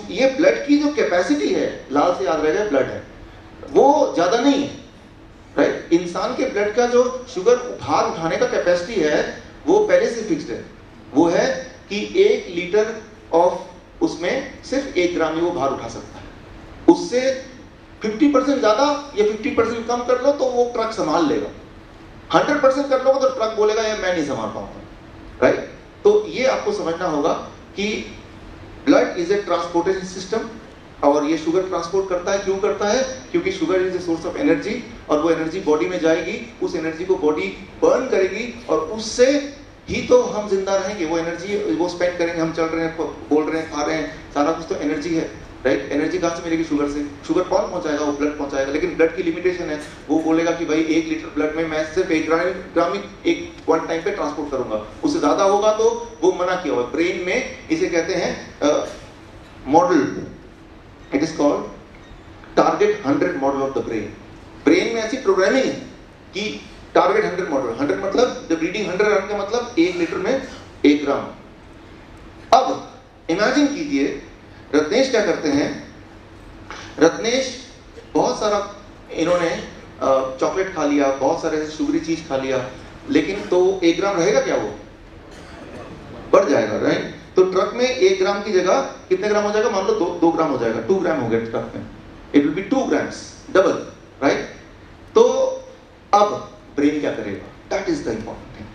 ये ब्लड की जो कैपेसिटी है, लाल से याद रह जाए, ब्लड है, वो ज्यादा नहीं है, राइट। इंसान के ब्लड का जो शुगर भार उठाने का कैपेसिटी है वो पहले से फिक्स्ड है। वो है कि 1 लीटर ऑफ उसमें सिर्फ 1 ग्राम ही वो भार उठा सकता है। उससे 50% ज्यादा या 50% कम कर लो तो वो ट्रक संभाल लेगा। 100% कर लोगे तो ट्रक बोलेगा यार मैं नहीं संभाल पाऊंगा, राइट। तो ये आपको समझना होगा कि blood is a transportation system, और ये शुगर ट्रांसपोर्ट करता है। क्यों करता है? क्योंकि sugar is a source of energy, और वो एनर्जी बॉडी में जाएगी, उस एनर्जी को बॉडी बर्न करेगी, और उससे ही तो हम जिंदा रहेंगे। वो एनर्जी वो स्पेंड करेंगे, हम चल रहे हैं, बोल रहे हैं, खा रहे हैं, सारा कुछ तो एनर्जी है, राइट। एनर्जी कहाँ से मिलेगी? शुगर से। शुगर कौन पहुंचाएगा? वो ब्लड पहुंचाएगा। लेकिन ब्लड की लिमिटेशन है। वो बोलेगा कि भाई 1 लीटर ब्लड में मैं सिर्फ 1 ग्राम ही एक वन टाइम पे ट्रांसपोर्ट करूंगा, उससे ज्यादा होगा तो वो मना किया हुआ। ब्रेन में इसे कहते हैं model, it is called target 100 model of the brain. Brain में ऐसी प्रोग्रामिंग है कि टारगेट 100 मॉडल, 100 मतलब जब रीडिंग 100 आने का मतलब 1 लीटर में 1 ग्राम। अब इमेजिन कीजिए रत्नेश क्या करते हैं। रत्नेश बहुत सारा, इन्होंने चॉकलेट खा लिया, बहुत सारे शुगरी चीज खा लिया, लेकिन तो 1 ग्राम रहेगा क्या? वो बढ़ जाएगा, राइट। तो ट्रक में 1 ग्राम की जगह कितने ग्राम हो जाएगा? मान लो 2 ग्राम हो जाएगा, 2 ग्राम हो गया ट्रक में। It will be 2 grams, double, right. तो अब ब्रेन क्या करेगा? That is the important thing.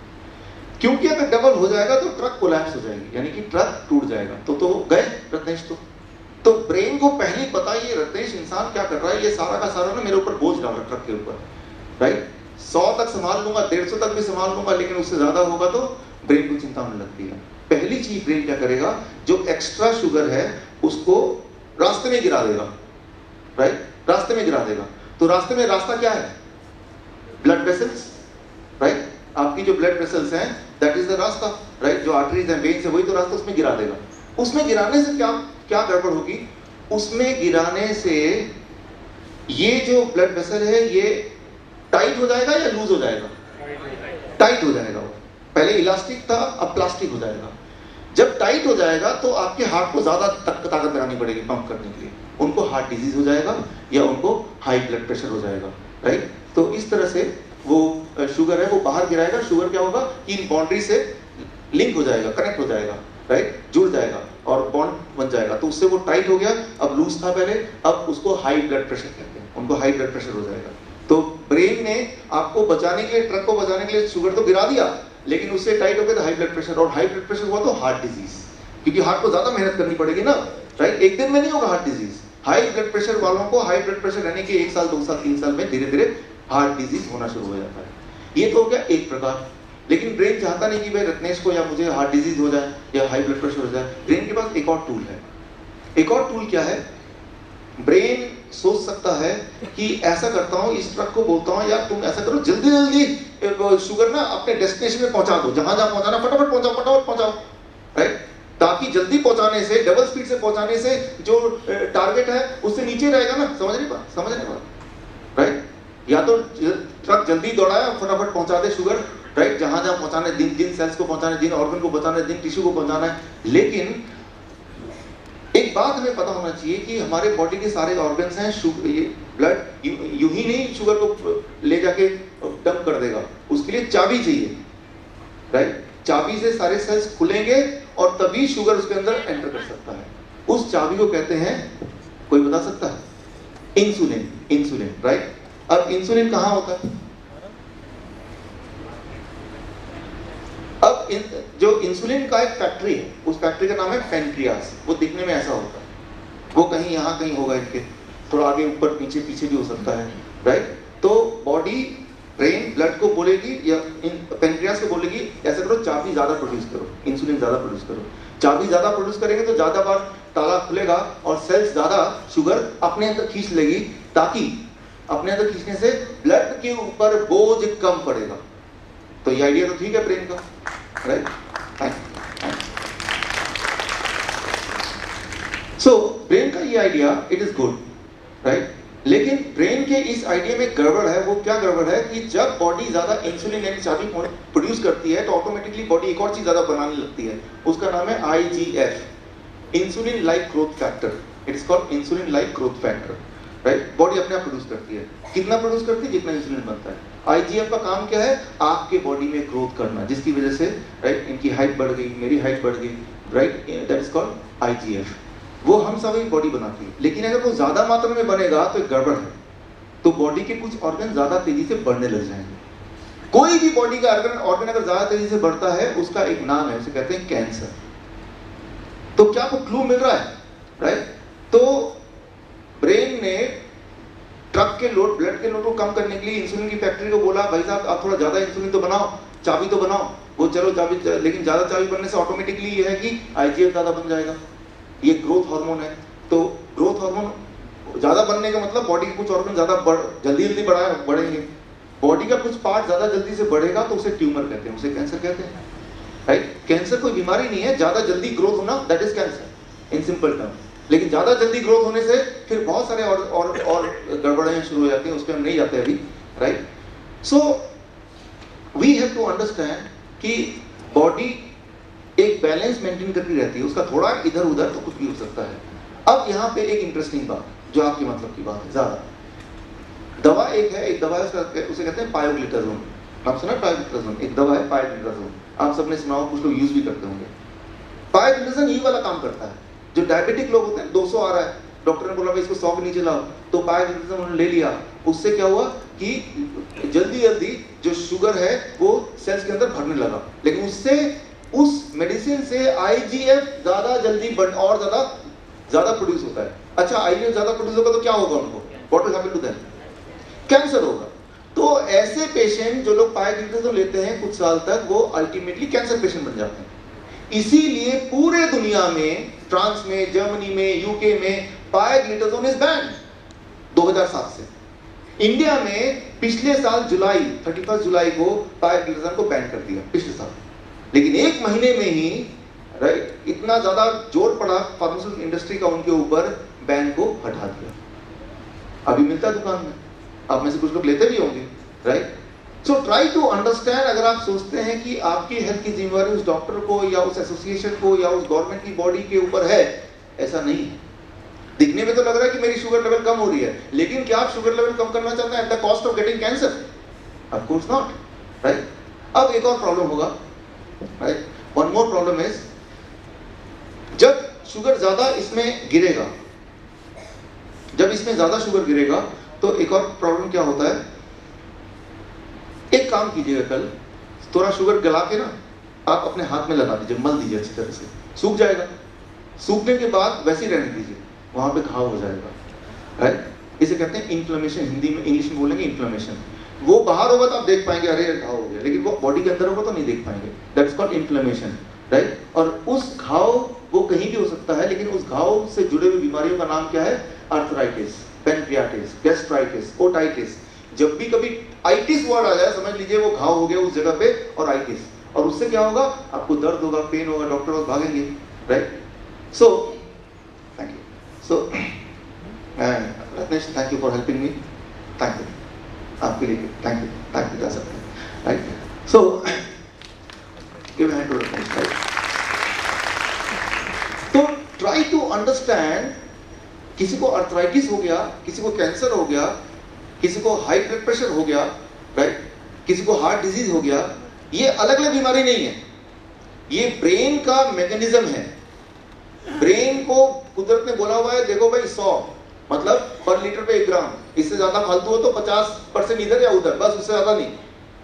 क्योंकि अगर डबल हो जाएगा तो ट्रक कोलैप्स हो जाएगी, यानी कि ट्रक टूट जाएगा। तो गए रत्नेश। तो ब्रेन को पहले पता ये रत्नेश इंसान क्या कर रहा है, ये सारा का सारा ना मेरे ऊपर बोझ डाल रहा ट्रक के ऊपर, राइट। 100 तक संभाल लूंगा, 150 तक भी संभाल लूंगा, लेकिन उससे ज्यादा होगा तो ब्रेन को चिंता होने लगती है। पहली चीज ब्रेन क्या करेगा? जो एक्स्ट्रा शुगर है उसको रास्ते में गिरा देगा, राइट। रास्ते में गिरा देगा। तो रास्ते में रास्ता क्या है? Blood vessels, right. आपकी जो ब्लड वेसल्स हैं दैट इज द रास्ता, राइट। जो आर्टरीज हैं, वेन्स है, वही तो रास्ता, उसमें गिरा देगा। उसमें गिराने से क्या क्या गड़बड़ होगी? उसमें गिराने से ये जो ब्लड वेसल है ये टाइट हो जाएगा या लूज हो जाएगा? टाइट हो जाएगा। वो पहले इलास्टिक था, अब प्लास्टिक हो जाएगा। जब टाइट हो जाएगा तो आपके हार्ट को ज्यादा ताकत लगानी पड़ेगी पंप करने के लिए, उनको हार्ट डिजीज हो जाएगा या उनको हाई ब्लड प्रेशर हो जाएगा, राइट। तो इस तरह से वो शुगर है वो बाहर गिराएगा। शुगर क्या होगा कि इन बाउंड्री से लिंक हो जाएगा, कनेक्ट हो जाएगा, राइट, जुड़ जाएगा और बॉन्ड बन जाएगा, तो उससे वो टाइट हो गया, अब लूज था पहले, अब उसको हाई ब्लड प्रेशर कहते हैं, उनको हाई ब्लड प्रेशर हो जाएगा। तो ब्रेन ने आपको बचाने के लिए, ट्रक को बचाने के लिए शुगर तो गिरा दिया, लेकिन उससे टाइट हो गया तो हाई ब्लड प्रेशर, और हाई ब्लड प्रेशर हुआ तो हार्ट डिजीज, क्योंकि हार्ट को ज्यादा मेहनत करनी पड़ेगी ना, राइट। एक दिन में नहीं होगा heart disease. High blood pressure वालों को हाई ब्लड प्रेशर रहने के 1 साल 2 साल 3 साल में धीरे धीरे हार्ट डिजीज होना शुरू हो जाता है। ये तो हो गया एक प्रकार। लेकिन ब्रेन चाहता नहीं कि भाई रत्नेश को या मुझे हार्ट डिजीज हो जाए या हाई ब्लड प्रेशर हो जाए। ब्रेन के पास एक और टूल है। एक और टूल क्या है? ब्रेन सोच सकता है कि ऐसा करता हूं, इस ट्रक को बोलता हूं यार तुम ऐसा करो, जल्दी जल्दी शुगर ना अपने डेस्टिनेशन में पहुंचा दो, जहां जहां पहुंचाना फटाफट पहुंचाओ, फटाफट पहुंचाओ, राइट। ताकि जल्दी पहुंचाने से, डबल स्पीड से पहुंचाने से जो टारगेट है उससे नीचे रहेगा ना। समझ नहीं पा राइट। या तो ट्रक जल्दी दौड़ाया, फटाफट पहुंचा दे शुगर, राइट, जहां जहां पहुंचाना है, जिन सेल्स को पहुंचाना है, जिन ऑर्गन को पहुंचाना है, जिन टिश्यू को पहुंचाना है। लेकिन एक बात हमें पता होना चाहिए कि हमारे बॉडी के सारे ऑर्गन्स हैं, ये ब्लड यूं ही नहीं शुगर को ले जाके डंप कर देगा, उसके लिए चाबी चाहिए, राइट। चाबी से सारे सेल्स खुलेंगे और तभी शुगर उसके अंदर एंटर कर सकता है। उस चाबी को कहते हैं, कोई बता सकता है? इंसुलिन। Insulin, right. अब इंसुलिन कहां होता है? अब जो इंसुलिन का एक फैक्ट्री है, उस फैक्ट्री का नाम है पेनक्रियास। वो दिखने में ऐसा होता है, वो कहीं यहाँ कहीं होगा, इनके थोड़ा आगे ऊपर पीछे पीछे भी हो सकता है, राइट। तो बॉडी, ब्रेन ब्लड को बोलेगी या पेनक्रियास को बोलेगी ऐसा करो, चाबी ज्यादा प्रोड्यूस करो, इंसुलिन ज्यादा प्रोड्यूस करो। चाबी ज्यादा प्रोड्यूस करेंगे तो ज्यादा बार ताला खुलेगा और सेल्स ज्यादा शुगर अपने अंदर खींच लेगी, ताकि अपने अंदर खींचने से ब्लड के ऊपर बोझ कम पड़ेगा। तो ये आइडिया तो ठीक है ब्रेन का, राइट। सो ब्रेन का ये idea it is good, right. लेकिन ब्रेन के इस आइडिया में गड़बड़ है। वो क्या गड़बड़ है कि जब बॉडी ज्यादा इंसुलिन यानी चाबी प्रोड्यूस करती है तो ऑटोमेटिकली बॉडी एक और चीज ज्यादा बनाने लगती है, उसका नाम है IGF, insulin like growth factor. It is called insulin like growth factor, right. Body अपने आप प्रोड्यूस करती है। कितना प्रोड्यूस करती है? जितना इंसुलिन बनता है। IGF का काम क्या है? आपके बॉडी में ग्रोथ करना, जिसकी वजह से, राइट, इनकी हाइट बढ़ गई, मेरी हाइट बढ़ गई, right, that is called IGF। वो हम सभी बॉडी बनाती है। लेकिन अगर वो ज्यादा मात्रा में बनेगा तो एक गड़बड़ है, तो बॉडी के कुछ ऑर्गन ज्यादा तेजी से बढ़ने लग जाएंगे। कोई भी बॉडी का ऑर्गन अगर ज्यादा तेजी से बढ़ता है, उसका एक नाम है, उसे कहते हैं कैंसर। तो क्या आपको क्लू मिल रहा है, राइट। तो ब्रेन ने ट्रक के लोड, ब्लड के लोड को कम करने के लिए इंसुलिन की फैक्ट्री को बोला, भाई साहब आप थोड़ा ज्यादा इंसुलिन तो बनाओ, चाबी तो बनाओ। वो चलो चाबी, लेकिन ज्यादा चाबी बनने से ऑटोमेटिकली ये है कि IGF ज्यादा बन जाएगा। ये ग्रोथ हार्मोन है। तो ग्रोथ हार्मोन ज्यादा बनने का मतलब बॉडी के कुछ ऑर्गन ज्यादा जल्दी बढ़ेंगे। बॉडी का कुछ पार्ट ज्यादा जल्दी से बढ़ेगा तो उसे ट्यूमर कहते हैं, उसे कैंसर कहते हैं, राइट। कैंसर कोई बीमारी नहीं है, ज्यादा जल्दी ग्रोथ होना that is cancer in simple term. लेकिन ज्यादा जल्दी ग्रोथ होने से फिर बहुत सारे और गड़बड़ियां शुरू हो जाती हैं, उस पर हम नहीं जाते अभी, right. So we have to understand कि बॉडी एक बैलेंस मेंटेन करती रहती है, उसका थोड़ा इधर उधर तो कुछ भी हो सकता है। अब यहाँ पे एक इंटरेस्टिंग बात, जो आपके मतलब की बात है ज्यादा, दवा एक है, एक दवा है उसे कहते हैं पायोग्लिटाजोन। आप सुना पायोग्लिटाजोन? एक दवा है पायोग्लिटाजोन, आप सबने सुना हो, कुछ लोग यूज भी करते होंगे। पायोग्लिटाजोन ये वाला काम करता है। जो डायबिटिक लोग होते हैं, 200 आ रहा है, डॉक्टर ने बोला भाई इसको 100 के नीचे लाओ, तो पायोग्लिटाजोन उन्होंने ले लिया। उससे क्या हुआ कि जल्दी जल्दी जो शुगर है वो सेल्स के अंदर भरने लगा। लेकिन उससे, उस मेडिसिन से IGF ज्यादा जल्दी और ज्यादा प्रोड्यूस होता है। अच्छा, IGF ज्यादा प्रोड्यूस होगा तो क्या होगा उनको? What will happen to them? Cancer होगा। तो ऐसे पेशेंट जो लोग पायोग्लिटाजोन लेते हैं कुछ साल तक, वो अल्टीमेटली कैंसर पेशेंट बन जाते हैं। इसीलिए पूरे दुनिया में, फ्रांस में, जर्मनी में, UK में पायोग्लिटाजोन इज बैन 2007 से। इंडिया में पिछले साल 31 जुलाई को पायोग्लिटाजोन को बैन कर दिया, पिछले साल। लेकिन एक महीने में ही, राइट, इतना ज्यादा जोर पड़ा फार्मास्यूटिकल इंडस्ट्री का उनके ऊपर, बैन को हटा दिया। अभी मिलता है दुकान में, आप में से कुछ लोग लेते भी होंगे, right. So try to understand, अगर आप सोचते हैं कि आपकी हेल्थ की जिम्मेवारी उस डॉक्टर को या उस एसोसिएशन को या उस गवर्नमेंट की बॉडी के ऊपर है, ऐसा नहीं है। दिखने में तो लग रहा है कि मेरी शुगर लेवल कम हो रही है, लेकिन क्या आप शुगर लेवल कम करना चाहते हैं at the cost of getting cancer? Of course not, right? अब एक और प्रॉब्लम होगा, right? One more problem is, जब शुगर ज्यादा इसमें गिरेगा, जब इसमें ज्यादा शुगर गिरेगा तो एक और प्रॉब्लम क्या होता है, एक काम कीजिएगा, कल थोड़ा शुगर गला के ना आप अपने हाथ में लगा दीजिए, मल दीजिए अच्छी तरह से, सूख जाएगा। सूखने के बाद वैसे ही रहने दीजिए, वहां पे घाव हो जाएगा, राइट? इसे कहते हैं इन्फ्लेमेशन, हिंदी में, इंग्लिश में बोलेंगे इन्फ्लेमेशन। वो बाहर होगा तो आप देख पाएंगे अरे घाव हो गया, लेकिन वो बॉडी के अंदर होगा तो नहीं देख पाएंगे। That's called inflammation, right? और उस घाव वो कहीं भी हो सकता है, लेकिन उस घाव से जुड़े हुए बीमारियों का नाम क्या है? Arthritis, pancreatitis, gastritis, otitis. जब भी कभी आइटिस वर्ड आ जाए, समझ लीजिए वो घाव हो गया उस जगह पे, और आइटिस, और उससे क्या होगा? आपको दर्द होगा, पेन होगा, डॉक्टर पास भागेंगे, right? So thank you. So Ratnesh, thank you for helping me, thank you, आपके लिए थैंक यू जा सकते हैं, right? So give hand to Ratnesh, right? तो ट्राई टू अंडरस्टैंड, किसी को अर्थराइटिस हो गया, किसी को कैंसर हो गया, किसी को हाई ब्लड प्रेशर हो गया, राइट? किसी को हार्ट डिजीज हो गया, ये अलग अलग बीमारी नहीं है, ये ब्रेन का मैकेनिज्म है। ब्रेन को कुदरत ने बोला हुआ है, देखो भाई 100 मतलब पर लीटर पे 1 ग्राम, इससे ज्यादा फालतू हो तो 50% इधर या उधर, बस उससे ज्यादा नहीं।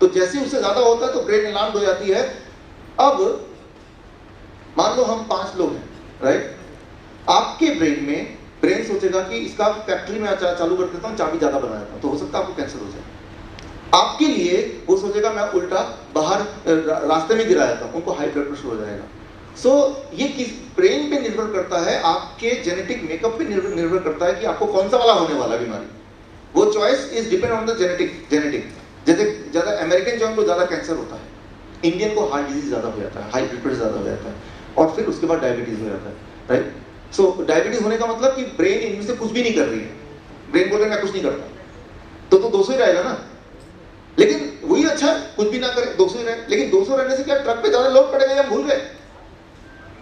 तो जैसे उससे ज्यादा होता है तो ब्रेन अलार्म हो जाती है। अब मान लो हम 5 लोग हैं, राइट? आपके ब्रेन में ब्रेन सोचेगा कि इसका फैक्ट्री में चालू कर देता हूँ, चाबी ज्यादा बना देता हूँ, तो हो सकता है आपको कैंसर हो जाए। आपके लिए वो सोचेगा मैं उल्टा बाहर रास्ते में गिरा देता हूँ, उनको हाई ब्लड प्रेशर हो जाएगा। सो ये किस ब्रेन पे निर्भर करता है, आपके जेनेटिक मेकअप पे निर्भर करता है कि आपको कौन सा वाला होने वाला बीमारी। वो choice is depend on the genetic. जैसे ज्यादा अमेरिकन जो उनको ज्यादा कैंसर होता है, इंडियन को हार्ट डिजीज ज्यादा हो जाता है, हाई ब्लड प्रेशर ज्यादा हो जाता है, और फिर उसके बाद डायबिटीज हो जाता है, राइट? सो डायबिटीज होने का मतलब कि ब्रेन इनमें से कुछ भी नहीं कर रही है, ब्रेन बोल रहा है मैं कुछ नहीं करता, तो 200 ही रहेगा ना। लेकिन वही अच्छा है, कुछ भी ना करे, 200 ही रहे। लेकिन 200 रहने से क्या ट्रक पे ज्यादा लोड पड़ेगा? या भूल गए,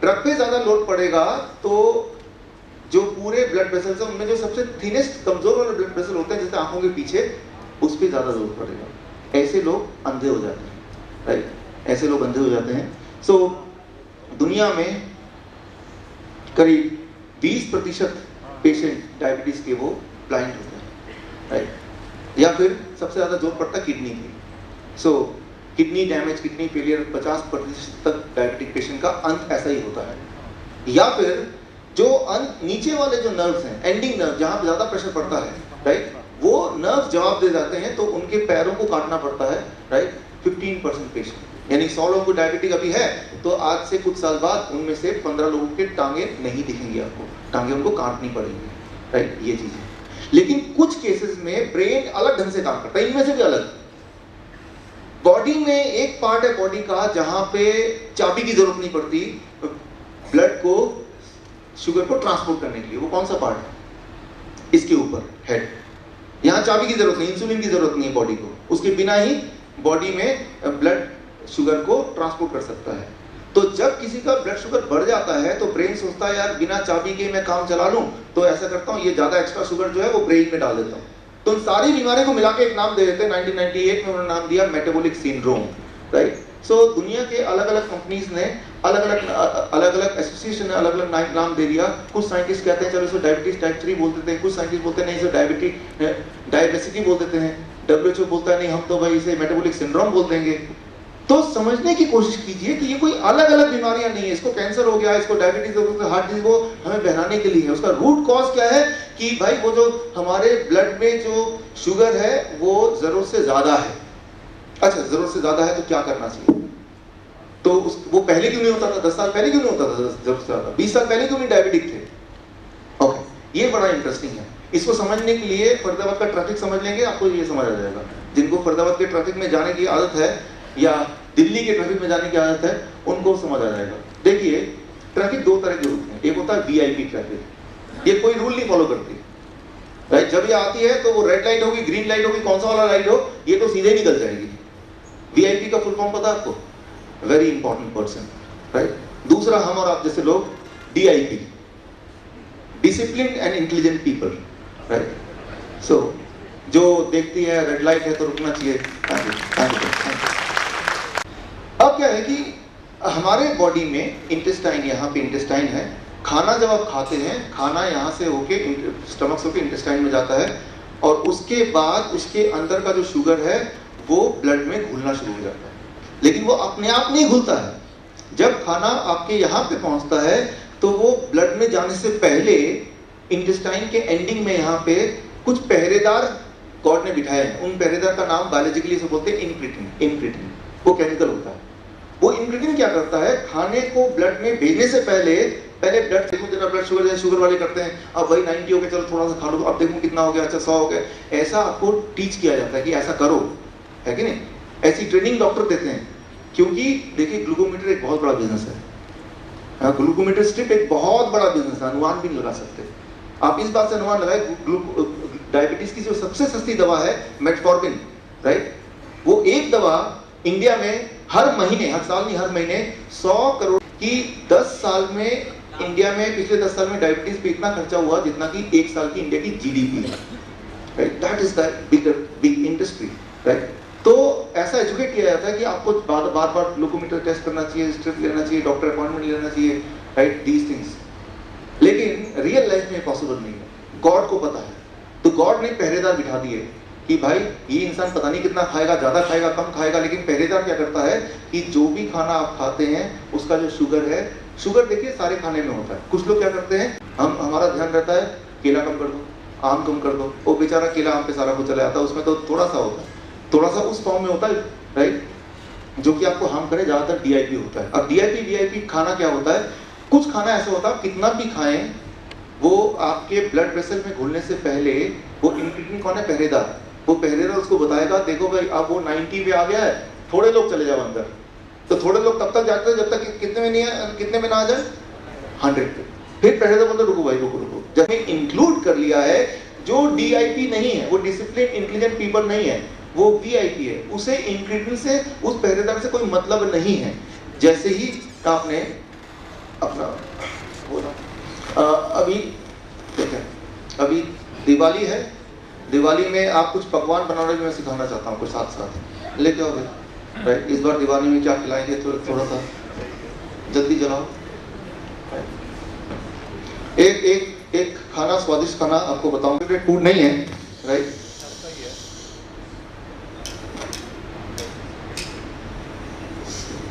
ट्रक पे ज्यादा लोड पड़ेगा तो जो पूरे ब्लड वेसल्स हैं उनमें जो सबसे थिनेस्ट कमजोर वाले ब्लड वेसल होते हैं, जैसे आंखों के पीछे, उस पर ज्यादा लोड पड़ेगा। ऐसे लोग अंधे हो जाते हैं, राइट? ऐसे लोग अंधे हो जाते हैं। सो दुनिया में करीब 20% पेशेंट डायबिटीज के वो ब्लाइंड होते हैं, राइट? या फिर सबसे ज्यादा जोर पड़ता है किडनी की। सो किडनी डैमेज, किडनी फेलियर, 50% तक डायबिटिक पेशेंट का अंत ऐसा ही होता है। या फिर जो अंत नीचे वाले जो नर्व्स हैं, एंडिंग नर्व, जहां ज्यादा प्रेशर पड़ता है, राइट, वो नर्व जवाब दे जाते हैं, तो उनके पैरों को काटना पड़ता है, राइट? 15% पेशेंट, यानी 100 लोगों को डायबिटिक अभी है, तो आज से कुछ साल बाद उनमें से 15 लोगों के टांगे नहीं दिखेंगे आपको, टांगे उनको काटनी पड़ेंगी, राइट? ये चीज है। लेकिन कुछ केसेस में ब्रेन अलग ढंग से काम करता है, इनमें से भी अलग। बॉडी में एक पार्ट है बॉडी का जहां पे चाबी की जरूरत नहीं पड़ती ब्लड को, शुगर को ट्रांसपोर्ट करने के लिए। वो कौन सा पार्ट है? इसके ऊपर, हेड। यहां चाबी की जरूरत नहीं, इंसुलिन की जरूरत नहीं है बॉडी को, उसके बिना ही बॉडी में ब्लड शुगर को ट्रांसपोर्ट कर सकता है। तो जब किसी का ब्लड शुगर बढ़ जाता है तो ब्रेन सोचता है यार बिना चाबी के मैं काम चला लूं, तो ऐसा करता हूं, ये ज्यादा एक्स्ट्रा शुगर जो है वो ब्रेन में डाल देता हूं। तो इन सारी बीमारियों को मिला के एक नाम दे देते हैं। 1998 में उन्होंने नाम दिया मेटाबॉलिक सिंड्रोम, राइट? सो दुनिया के अलग अलग कंपनीज ने अलग अलग एसोसिएशन ने अलग अलग नाम दे दिया। कुछ साइंटिस्ट कहते हैं चलो इसको डायबिटीज टाइप 3 बोल देते हैं, कुछ साइंटिस्ट बोलते हैं नहीं इसे डायबिटिक बोल देते हैं, WHO बोलता है नहीं हम तो भाई इसे मेटाबॉलिक सिंड्रोम बोल देंगे। तो समझने की कोशिश कीजिए कि ये कोई अलग अलग बीमारियां नहीं है, इसको कैंसर हो गया, इसको डायबिटीज हो गया, हार्ट डिजीज, वो हमें बहलाने के लिए है। उसका रूट कॉज क्या है कि भाई वो जो हमारे ब्लड में जो शुगर है वो जरूरत से ज्यादा है। अच्छा, जरूरत से ज्यादा है तो क्या करना चाहिए? तो वो पहले क्यों नहीं होता था? 10 साल पहले क्यों नहीं होता था? जरूरत से ज्यादा 20 साल पहले क्यों नहीं डायबिटिक थे? ओके, ये बड़ा इंटरेस्टिंग है। इसको समझने के लिए फरीदाबाद का ट्रैफिक समझ लेंगे, आपको ये समझ आ जाएगा। जिनको फरीदाबाद के ट्रैफिक में जाने की आदत है या दिल्ली के ट्रैफिक में जाने की आदत है, उनको समझ आ जाएगा। देखिए, ट्रैफिक 2 तरह के होते हैं। एक होता है VIP ट्रैफिक, ये कोई रूल नहीं फॉलो करती, राइट? जब ये आती है तो वो रेड लाइट होगी, ग्रीन लाइट होगी, कौन सा वाला लाइट हो, ये तो सीधे निकल जाएगी, वीआईपी का फुल फॉर्म पता है आपको? Very important person, right. दूसरा, हम और आप जैसे लोग DIP, discipline and intelligent people, right. So जो देखती है रेड लाइट है तो रुकना चाहिए। Thank you, thank you, thank you. अब क्या है कि हमारे बॉडी में इंटेस्टाइन, यहाँ पे इंटेस्टाइन है। खाना जब आप खाते हैं, खाना यहाँ से होके स्टमक से होके इंटेस्टाइन में जाता है, और उसके बाद उसके अंदर का जो शुगर है वो ब्लड में घुलना शुरू हो जाता है। लेकिन वो अपने आप नहीं घुलता है। जब खाना आपके यहाँ पे पहुँचता है तो वो ब्लड में जाने से पहले इंटेस्टाइन के एंडिंग में यहाँ पे कुछ पहरेदार गॉड ने बिठाए हैं। उन पहरेदार का नाम बायोलॉजिकली से बोलते हैं इनक्रीटिन। इनक्रीटिन वो केमिकल होता है। वो इनक्रीटिन क्या करता है, खाने को ब्लड में भेजने से पहले ब्लड देखो जरा, ब्लड शुगर जैसे शुगर वाले करते हैं, अब वही 90 हो गया, चलो थोड़ा सा खा लो, अब देखो कितना हो गया, अच्छा 100 हो गया। ऐसा आपको टीच किया जाता है कि ऐसा करो, है कि नहीं? ऐसी ट्रेनिंग डॉक्टर देते हैं। क्योंकि देखिए ग्लूकोमीटर एक बहुत बड़ा बिजनेस है। ग्लूकोमीटर स्ट्रिप एक बहुत बड़ा बिजनेस है, अनुमान भी नहीं लगा सकते आप। इस बात से अनुमान लगाए, डायबिटीज की जो सबसे सस्ती दवा है मेटफॉर्मिन, राइट, वो एक दवा इंडिया में हर महीने, हर साल नहीं, हर महीने 100 करोड़ की 10 साल में इंडिया में, पिछले 10 साल में डायबिटीज पे इतना खर्चा हुआ जितना कि 1 साल की इंडिया की जीडीपी है, right. That is the big industry, right. तो ऐसा एजुकेट किया जाता है कि आपको बार बार ग्लूकोमीटर टेस्ट करना चाहिए, स्ट्रिप लेना चाहिए, डॉक्टर अपॉइंटमेंट लेना चाहिए, राइट, दीज थिंग्स। लेकिन रियल लाइफ में पॉसिबल नहीं है। गॉड को पता है, तो गॉड ने पहरेदार बिठा दिए कि भाई ये इंसान पता नहीं कितना खाएगा, ज्यादा खाएगा, कम खाएगा। लेकिन पहरेदार क्या करता है कि जो भी खाना आप खाते हैं उसका जो शुगर है, शुगर देखिए सारे खाने में होता है। कुछ लोग क्या करते हैं, हमारा ध्यान रहता है केला कम कर दो, आम कम कर दो, वो बेचारा केला आम पे सारा कुछ चला जाता है, उसमें तो थोड़ा सा होता है, थोड़ा सा उस फॉर्म में होता है, राइट, जो कि आपको हार्म करे। ज्यादातर डीआईपी होता है। अब डीआईपी वीआईपी खाना क्या होता है, कुछ खाना ऐसा होता है कितना भी खाएं वो आपके ब्लड वेसल में घुलने से पहले वो इंक्रीटिन कौन है, पहरेदार, वो पहरेदार उसको बताएगा देखो भाई अब वो 90 पे आ गया है, थोड़े लोग चले जाओ अंदर। तो थोड़े लोग तब तक जाते हैं जब तक कितने में नहीं है, कितने में ना आ जाए, 100 पे। फिर पहरेदार बोलते रुको भाई, रुको रुको। जब इंक्लूड कर लिया है, जो डीआईपी नहीं है, वो डिसिप्लिन इंटेलिजेंट पीपल नहीं है, वो वीआईपी है, उसे इंक्रीटिन से, उस पहरेदार से कोई मतलब नहीं है। जैसे ही आपने अपना बोला, अभी देखें, अभी दिवाली है, दिवाली में आप कुछ पकवान बनाना भी मैं सिखाना चाहता हूँ कुछ साथ साथ, लेके आओ भाई, राइट। इस बार दिवाली में क्या खिलाएंगे, थोड़ा सा जल्दी जलाओ। एक खाना, स्वादिष्ट खाना आपको बताऊं, फेवरेट फूड नहीं है, राइट।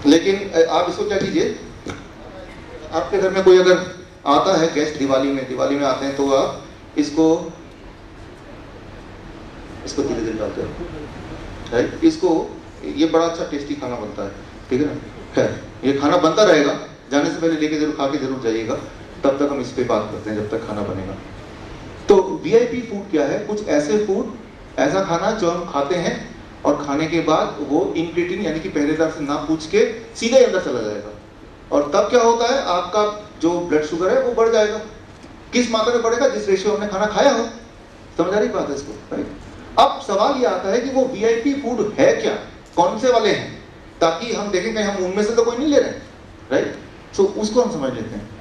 लेकिन आप इसको क्या कीजिए, आपके घर में कोई अगर आता है गेस्ट दिवाली में आते हैं, तो आप इसको धीरे धीरे डालते हो, राइट। इसको, ये बड़ा अच्छा टेस्टी खाना बनता है, ठीक है ना। खैर ये खाना बनता रहेगा, जाने से पहले लेके जरूर खा के जरूर जाइएगा। तब तक हम इस पे बात करते हैं जब तक खाना बनेगा। तो वीआईपी फूड क्या है, कुछ ऐसे फूड, ऐसा खाना जो हम खाते हैं और खाने के बाद वो इंक्रीटिन यानी कि पहरेदार से ना पूछ के सीधे अंदर चला जाएगा, और तब क्या होता है, आपका जो ब्लड शुगर है वो बढ़ जाएगा। किस मात्रा में बढ़ेगा, जिस रेशियो हमने खाना खाया हो। समझ आ रही बात है इसको, राइट। अब सवाल ये आता है कि वो वीआईपी फूड है क्या, कौन से वाले हैं, ताकि हम देखें कि हम उनमें से तो कोई नहीं ले रहे, राइट। सो उसको हम समझ लेते हैं।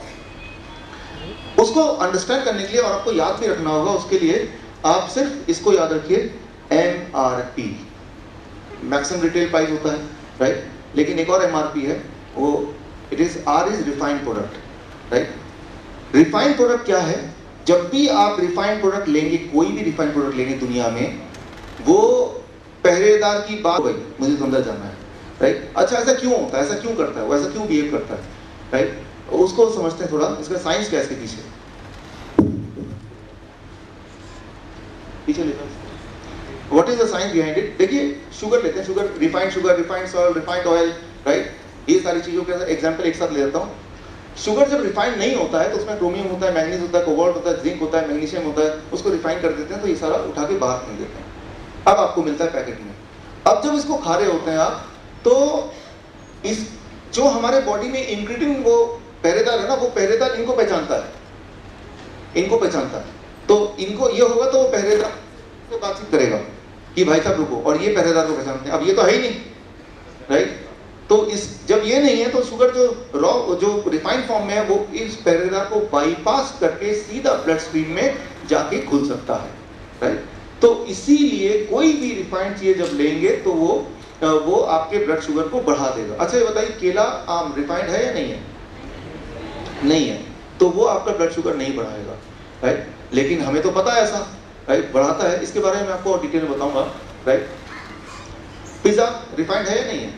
उसको अंडरस्टैंड करने के लिए, और आपको याद भी रखना होगा, उसके लिए आप सिर्फ इसको याद रखिए, एमआरपी, मैक्सिमम रिटेल प्राइस होता है, राइट। लेकिन एक और एमआरपी है, वो it is are is refined product, right. Refined product क्या है, जब भी आप रिफाइंड प्रोडक्ट लेंगे, कोई भी रिफाइंड प्रोडक्ट लेंगे दुनिया में, वो पहरेदार की बात हो गई, मुझे तो अंदर जाना है, राइट। अच्छा ऐसा क्यों होता है, ऐसा क्यों करता है, वो ऐसा क्यों बिहेव करता है, राइट। उसको समझते हैं थोड़ा, इसका साइंस क्या है इसके पीछे लेकर, what is the science behind it. देखिए शुगर लेते हैं, sugar, refined salt, refined oil, right. ये सारी चीजों के एग्जांपल एक साथ ले लेता हूँ। शुगर जब रिफाइंड नहीं होता है तो उसमें क्रोमियम होता है, मैग्नीज होता है, कोबाल्ट होता है, जिंक होता है, मैग्नीशियम होता है, उसको रिफाइन कर देते हैं, तो ये सारा उठा के बाहर फेंक देते हैं। अब आपको मिलता है पैकेट में। अब जब इसको खा रहे होते हैं आप, तो इस जो हमारे बॉडी में इंक्रीटिन, वो पहरेदार है ना, वो पहरेदार इनको पहचानता है, इनको पहचानता है। तो इनको ये होगा तो वो पहरेदार तो बातचीत करेगा कि भाई साहब रुको, और ये पहरेदार को पहचानते हैं। अब ये तो है ही नहीं, राइट। तो इस जब ये नहीं है तो शुगर जो रॉ जो रिफाइंड फॉर्म में है वो इस पैरेदार को बाईपास करके सीधा ब्लड स्ट्रीम में जाके घुल सकता है, राइट। तो इसीलिए कोई भी रिफाइंड चीज जब लेंगे तो वो आपके ब्लड शुगर को बढ़ा देगा। अच्छा ये बताइए, केला आम रिफाइंड है या नहीं है? नहीं है, तो वो आपका ब्लड शुगर नहीं बढ़ाएगा, राइट। लेकिन हमें तो पता है ऐसा, राइट, बढ़ाता है। इसके बारे में आपको और डिटेल में बताऊंगा, राइट। पिज्जा रिफाइंड है या नहीं है?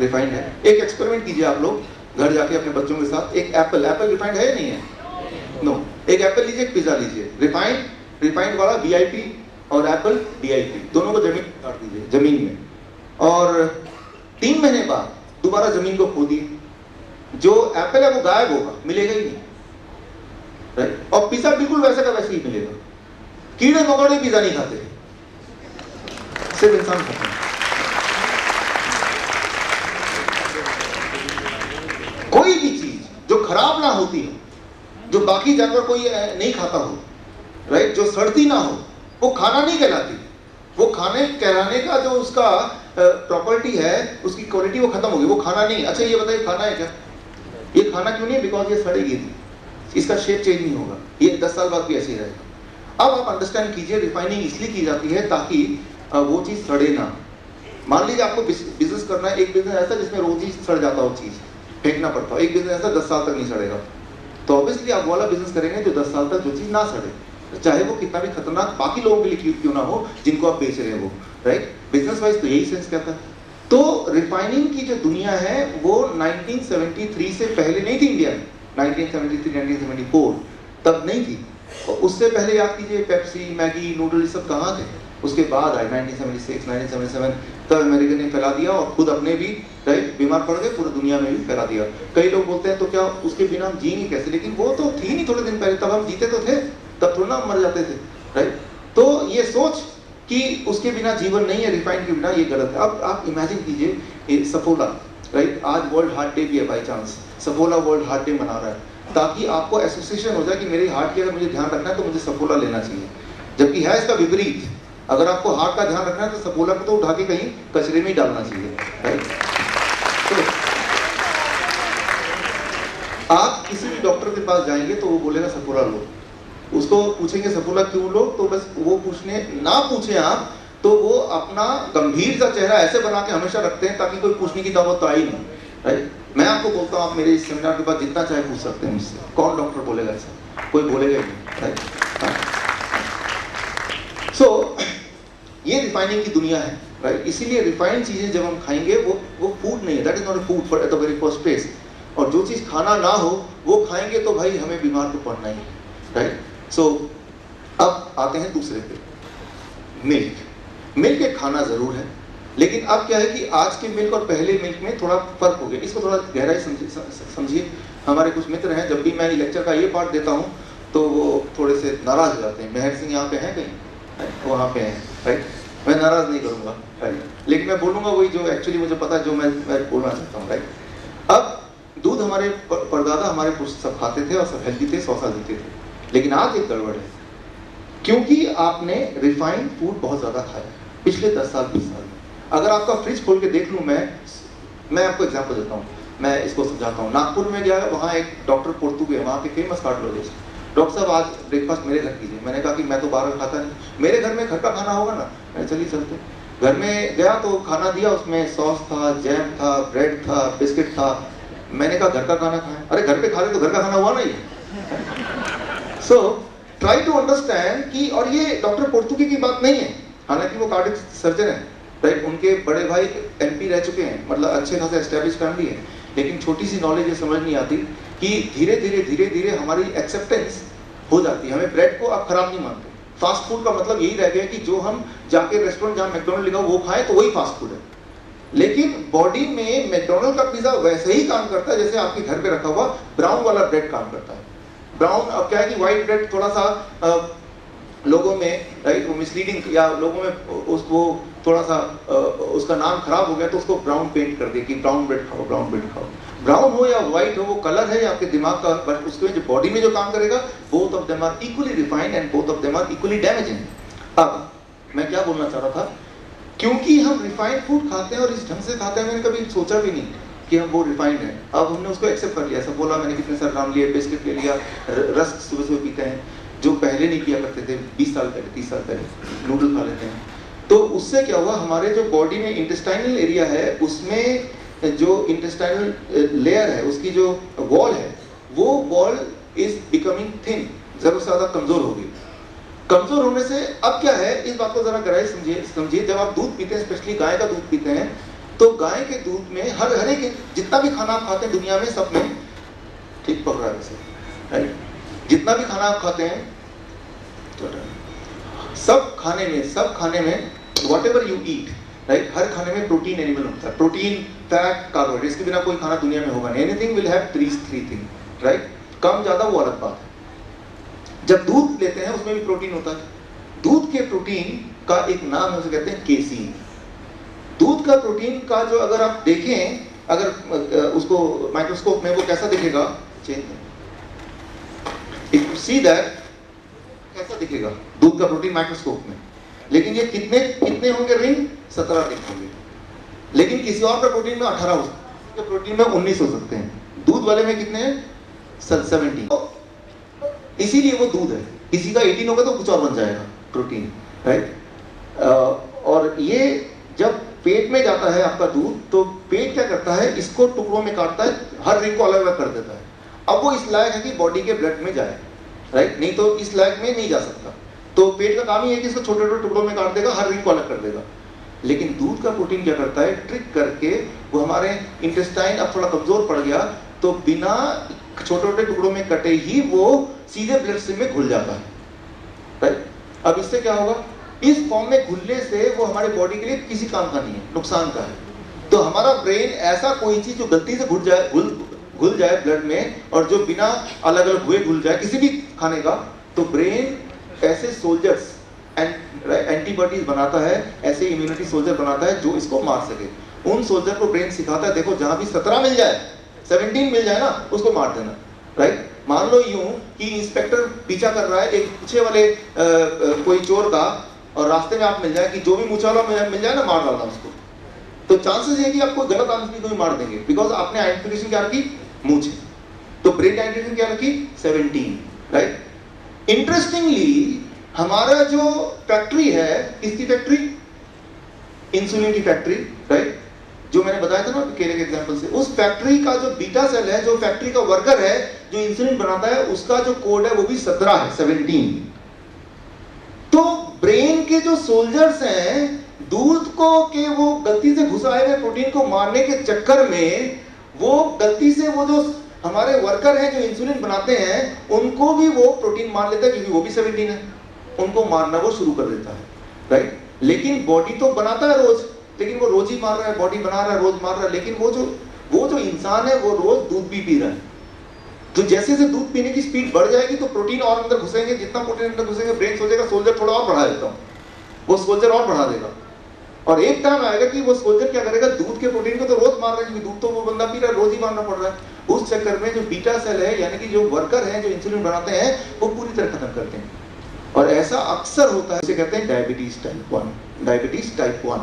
रिफाइंड है। एक एक्सपेरिमेंट कीजिए आप लोग घर जाके अपने बच्चों के साथ। एक एप्पल रिफाइंड है या नहीं है? नो। एक एप्पल लीजिए, एक पिज्जा लीजिए, रिफाइंड वाला VIP और एप्पल DIP, दोनों को जमीन में काट दीजिए, जमीन में, और 3 महीने बाद दोबारा जमीन को खोदिए, जो एप्पल है वो गायब होगा, मिलेगा ही नहीं, राइट। और पिज्जा बिल्कुल वैसे का वैसे ही मिलेगा। कीड़े मकोड़े पिज्जा नहीं खाते, सिर्फ इंसान खाते हैं। कोई भी चीज जो खराब ना होती है, जो बाकी जानवर कोई नहीं खाता हो, राइट, जो सड़ती ना हो, वो खाना नहीं कहलाती। वो खाने कहलाने का जो उसका प्रॉपर्टी है, उसकी क्वालिटी वो खत्म होगी, वो खाना नहीं। अच्छा ये बताइए खाना है क्या? ये खाना क्यों नहीं है? बिकॉज ये सड़ेगी नहीं, इसका शेप चेंज नहीं होगा, ये 10 साल बाद भी ऐसे ही रहेगा। अब आप अंडरस्टैंड कीजिए, रिफाइनिंग इसलिए की जाती है ताकि वो चीज सड़े ना। मान लीजिए आपको बिजनेस करना है, एक बिजनेस ऐसा जिसमें रोज ही सड़ जाता हो, चीज फेंकना पड़ता हो, एक बिजनेस ऐसा 10 साल तक नहीं सड़ेगा, तो ऑब्वियसली आप वाला बिजनेस करेंगे जो 10 साल तक जो चीज ना सड़े, चाहे वो कितना भी खतरनाक बाकी लोगों के लिए क्यों ना हो जिनको आप बेच रहे हो, राइट। बिजनेस वाइज तो यही सेंस कहता है। तो रिफाइनिंग की जो दुनिया है वो 1973 से पहले नहीं थी इंडिया में। 1973 1974 तब नहीं थी। और उससे पहले याद कीजिए पेप्सी, मैगी, नूडल सब कहाँ थे? उसके बाद आए 1976 1977, तब अमेरिका ने फैला दिया और खुद अपने भी, राइट, बीमार पड़ गए, पूरी दुनिया में भी फैला दिया। कई लोग बोलते हैं तो क्या उसके बिना हम जिएंगे कैसे? लेकिन वो तो थी नहीं थोड़े दिन पहले, तब हम जीते तो थे, तब थोड़ा ना मर जाते थे, राइट। तो ये सोच कि उसके बिना जीवन नहीं है, रिफाइंड के बिना, ये गलत है। अब आप इमेजिन कीजिए सफोला, राइट, आज वर्ल्ड हार्ट डे भी है, by chance Saffola world heart day मना रहा है, ताकि आपको एसोसिएशन हो जाए कि मेरे हार्ट की अगर मुझे ध्यान रखना है तो मुझे सफोला लेना चाहिए। जबकि है इसका विपरीत, अगर आपको हार्ट का ध्यान रखना है तो सफोला को तो उठा के कहीं कचरे में ही डालना चाहिए, राइट। तो आप किसी भी डॉक्टर के पास जाएंगे तो वो बोलेगा सफोला लो, उसको पूछेंगे सफोला क्यों लो, तो बस वो पूछने ना पूछे आप तो वो अपना गंभीर सा चेहरा ऐसे बना के हमेशा रखते हैं ताकि कोई पूछने की दावत तो आई नहीं, राइट। मैं आपको बोलता हूँ, आप मेरे इस सेमिनार के बाद जितना चाहे पूछ सकते हैं मुझसे, कौन डॉक्टर बोलेगा ऐसा? कोई बोलेगा ही नहीं, राइट। सो ये रिफाइनिंग की दुनिया है, राइट। इसीलिए रिफाइंड चीजें जब हम खाएंगे वो फूड नहीं है, that is not a food for at the very first place. और जो चीज खाना ना हो वो खाएंगे तो भाई हमें बीमार तो पड़ना ही है, राइट। सो अब आते हैं दूसरे पे, मिल्क एक खाना जरूर है, लेकिन अब क्या है कि आज के मिल्क और पहले मिल्क में थोड़ा फर्क हो गया। इसको थोड़ा गहराई समझिए। हमारे कुछ मित्र हैं, जब भी मैं लेक्चर का ये पार्ट देता हूँ तो वो थोड़े से नाराज हो जाते हैं। मेहर सिंह यहाँ पे हैं कहीं? वहाँ पे हैं, राइट। मैं नाराज नहीं करूँगा, राइट, लेकिन मैं बोलूँगा वही जो एक्चुअली मुझे पता है, जो मैं बोलना चाहता हूँ, राइट। अब दूध हमारे परदादा हमारे पुरुष सब खाते थे और सब हेल्दी थे, 100 साल जीते थे। लेकिन आज एक गड़बड़ है, क्योंकि आपने रिफाइंड फूड बहुत ज्यादा खाया पिछले 10 साल 20 साल में। अगर आपका फ्रिज खोल के देख लूं, मैं आपको एग्जांपल देता हूं, मैं इसको समझाता हूं। नागपुर में गया, वहां एक डॉक्टर पोर्तुगे, वहां के फेमस कार्डियोलॉजिस्ट, डॉक्टर साहब आज ब्रेकफास्ट मेरे घर कीजिए। मैंने कहा कि मैं तो बाहर खाता नहीं, मेरे घर में घर का खाना होगा ना। मैं चलिए चलते। घर में गया तो खाना दिया, उसमें सॉस था, जैम था, ब्रेड था, बिस्किट था। मैंने कहा घर का खाना खाएं। अरे घर पे खा रहे तो घर का खाना हुआ ना ये। सो ट्राई टू अंडरस्टैंड कि, और ये डॉक्टर पोर्तुगी की बात नहीं है, हालांकि वो कार्डियक सर्जन है, राइट। उनके बड़े भाई MP रह चुके हैं, मतलब अच्छे खासे एस्टेब्लिश फैमिली है। लेकिन छोटी सी नॉलेज ये समझ नहीं आती कि धीरे धीरे हमारी एक्सेप्टेंस हो जाती है। हमें ब्रेड को आप खराब नहीं मानते। फास्ट फूड का मतलब यही रह गया कि जो हम जाके रेस्टोरेंट जहाँ मैकडोनल्ड लिखा वो खाएं तो वही फास्ट फूड है। लेकिन बॉडी में मैकडोनल्ड का पिज्जा वैसे ही काम करता है जैसे आपके घर पे रखा हुआ ब्राउन वाला ब्रेड काम करता है। ब्राउन, अब क्या है कि व्हाइट ब्रेड थोड़ा सा लोगों में, राइट, वो मिसलीडिंग, या लोगों में उसको थोड़ा सा उसका नाम खराब हो गया तो उसको ब्राउन पेंट कर दिया कि ब्राउन ब्रेड खाओ, ब्राउन ब्रेड खाओ। ब्राउन हो या व्हाइट हो, वो कलर है या आपके दिमाग का, बट उसके जो बॉडी में जो काम करेगा, both of them are equally refined and both of them are equally damaging. अब मैं क्या बोलना चाह रहा था, क्योंकि हम रिफाइंड फूड खाते हैं और इस ढंग से खाते हैं, मैंने कभी सोचा भी नहीं कि हम वो रिफाइंड है। अब हमने उसको एक्सेप्ट कर लिया, ऐसा बोला मैंने कितने सारे नाम लिए, बिस्किट ले लिया, रस्क सुबह सुबह पीते हैं जो पहले नहीं किया करते थे, 20 साल पहले 30 साल पहले नूडल खा लेते हैं। तो उससे क्या हुआ, हमारे जो बॉडी में इंटेस्टाइनल एरिया है उसमें जो इंटेस्टाइनल लेयर है, उसकी जो वॉल है, वो वॉल इज बिकमिंग थिन, जरूर से ज्यादा कमजोर हो गई। कमजोर होने से अब क्या है, इस बात को जरा गहराई समझिए। जब आप दूध पीते हैं, स्पेशली गाय का दूध पीते हैं, तो गाय के दूध में हर एक जितना भी खाना आप खाते हैं दुनिया में, सब में ठीक पक रहा है वैसे, राइट? जितना भी खाना आप खाते हैं, सब खाने में whatever you eat, right, हर खाने में प्रोटीन एनिमल होता है, प्रोटीन, फैट, कार्बोहाइड्रेट, इसके बिना कोई खाना दुनिया में होगा नहीं। Anything will have three thing, right? कम ज्यादा वो अलग बात है। जब दूध लेते हैं उसमें भी प्रोटीन होता है। दूध के प्रोटीन का एक नाम है, उसे कहते हैं केसीन। दूध का प्रोटीन का जो अगर आप देखें, अगर उसको माइक्रोस्कोप में, वो कैसा दिखेगा, इफ यू सी दैट, कैसा दिखेगा दूध का प्रोटीन माइक्रोस्कोप में। लेकिन ये कितने होंगे रिंग, 17 रिंग होंगे। लेकिन किसी और का प्रोटीन में 18 हो सकते हैं, प्रोटीन में 19 हो सकते हैं। दूध वाले में कितने हैं, 17। इसीलिए वो दूध है। किसी का 18 होगा तो कुछ और बन जाएगा प्रोटीन, राइट? और ये जब पेट में जाता है आपका दूध, तो पेट क्या करता है, इसको टुकड़ों में काटता है, हर रिंग को अलग अलग कर देता है। अब वो इस लायक है कि बॉडी के ब्लड में जाए, राइट? नहीं तो इस लायक में नहीं जा सकता। तो पेट का काम ही है कि इसको छोटे छोटे टुकड़ों में काट देगा, हर रिंग को अलग कर देगा। लेकिन दूध का प्रोटीन क्या करता है, ट्रिक करके वो हमारे इंटेस्टाइन अब थोड़ा कमजोर पड़ गया, तो बिना छोटे छोटे टुकड़ों में कटे ही वो सीधे ब्लड स्ट्रीम में घुल जाता है, राइट? अब इससे क्या होगा, इस फॉर्म में घुलने से वो हमारे बॉडी के लिए किसी काम का नहीं है, नुकसान का है। तो हमारा ब्रेन ऐसा कोई चीज जो गलती से घुल जाए ब्लड में, और जो बिना अलग अलग हुए घुल जाए किसी भी खाने का, तो ब्रेन ऐसे सोल्जर्स एंटीबॉडीज बनाता है, ऐसे इम्यूनिटी सोल्जर बनाता है जो इसको मार सके। उन सोल्जर को ब्रेन सिखाता है, देखो जहां भी 17 मिल जाए, 17 मिल जाए ना, उसको मार देना, राइट? मान लो यूं कि इंस्पेक्टर पीछा कर रहा है एक पीछे वाले कोई चोर का, और रास्ते में आप मिल जाए कि जो भी मूंछ वाला मिल जाए ना, मार डालना उसको। तो चांसेस ये कि आपको गलत आदमी को भी मार देंगे, बिकॉज आपने आइडेंटिफिकेशन क्या रखी, मूंछ। तो ब्रेन आइडेंटिफिकेशन क्या रखी, 17, राइट? इंटरेस्टिंगली हमारा जो फैक्ट्री है, किसकी फैक्ट्री, इंसुलिन की फैक्ट्री, राइट? जो मैंने बताया था ना केले के एग्जांपल से, उस फैक्ट्री का जो बीटा सेल है, जो फैक्ट्री का वर्कर है, जो इंसुलिन बनाता है, उसका जो कोड है वो भी 17 है, 17। तो ब्रेन के जो सोल्जर्स हैं, दूध को के वो गलती से घुसाए हुए प्रोटीन को मारने के चक्कर में, वो गलती से वो जो हमारे वर्कर हैं जो इंसुलिन बनाते हैं, उनको भी वो प्रोटीन मार लेता है, क्योंकि वो भी 17 है, उनको मारना वो शुरू कर देता है, राइट? लेकिन बॉडी तो बनाता है रोज, लेकिन वो रोज ही मार रहा है, बॉडी बना रहा है, रोज मार रहा है। लेकिन वो जो इंसान है, वो रोज दूध भी पी रहा है। तो जैसे जैसे दूध पीने की स्पीड बढ़ जाएगी, तो प्रोटीन और अंदर घुसेंगे, जितना प्रोटीन अंदर घुसेंगे, ब्रेन सोचेगा सोल्जर थोड़ा और बढ़ा देता हूँ, वो सोल्जर और बढ़ा देगा। और एक टाइम आएगा कि वो सोल्जर क्या करेगा, दूध के प्रोटीन को तो रोज मार रहा है, क्योंकि दूध तो वो बंदा पी रहा है, रोज ही मारना पड़ रहा है। उस चक्कर में जो बीटा सेल है, यानी कि जो वर्कर है जो इंसुलिन बनाते हैं, वो पूरी तरह खत्म करते हैं। और ऐसा अक्सर होता है, इसे कहते हैं diabetes type 1, diabetes type 1,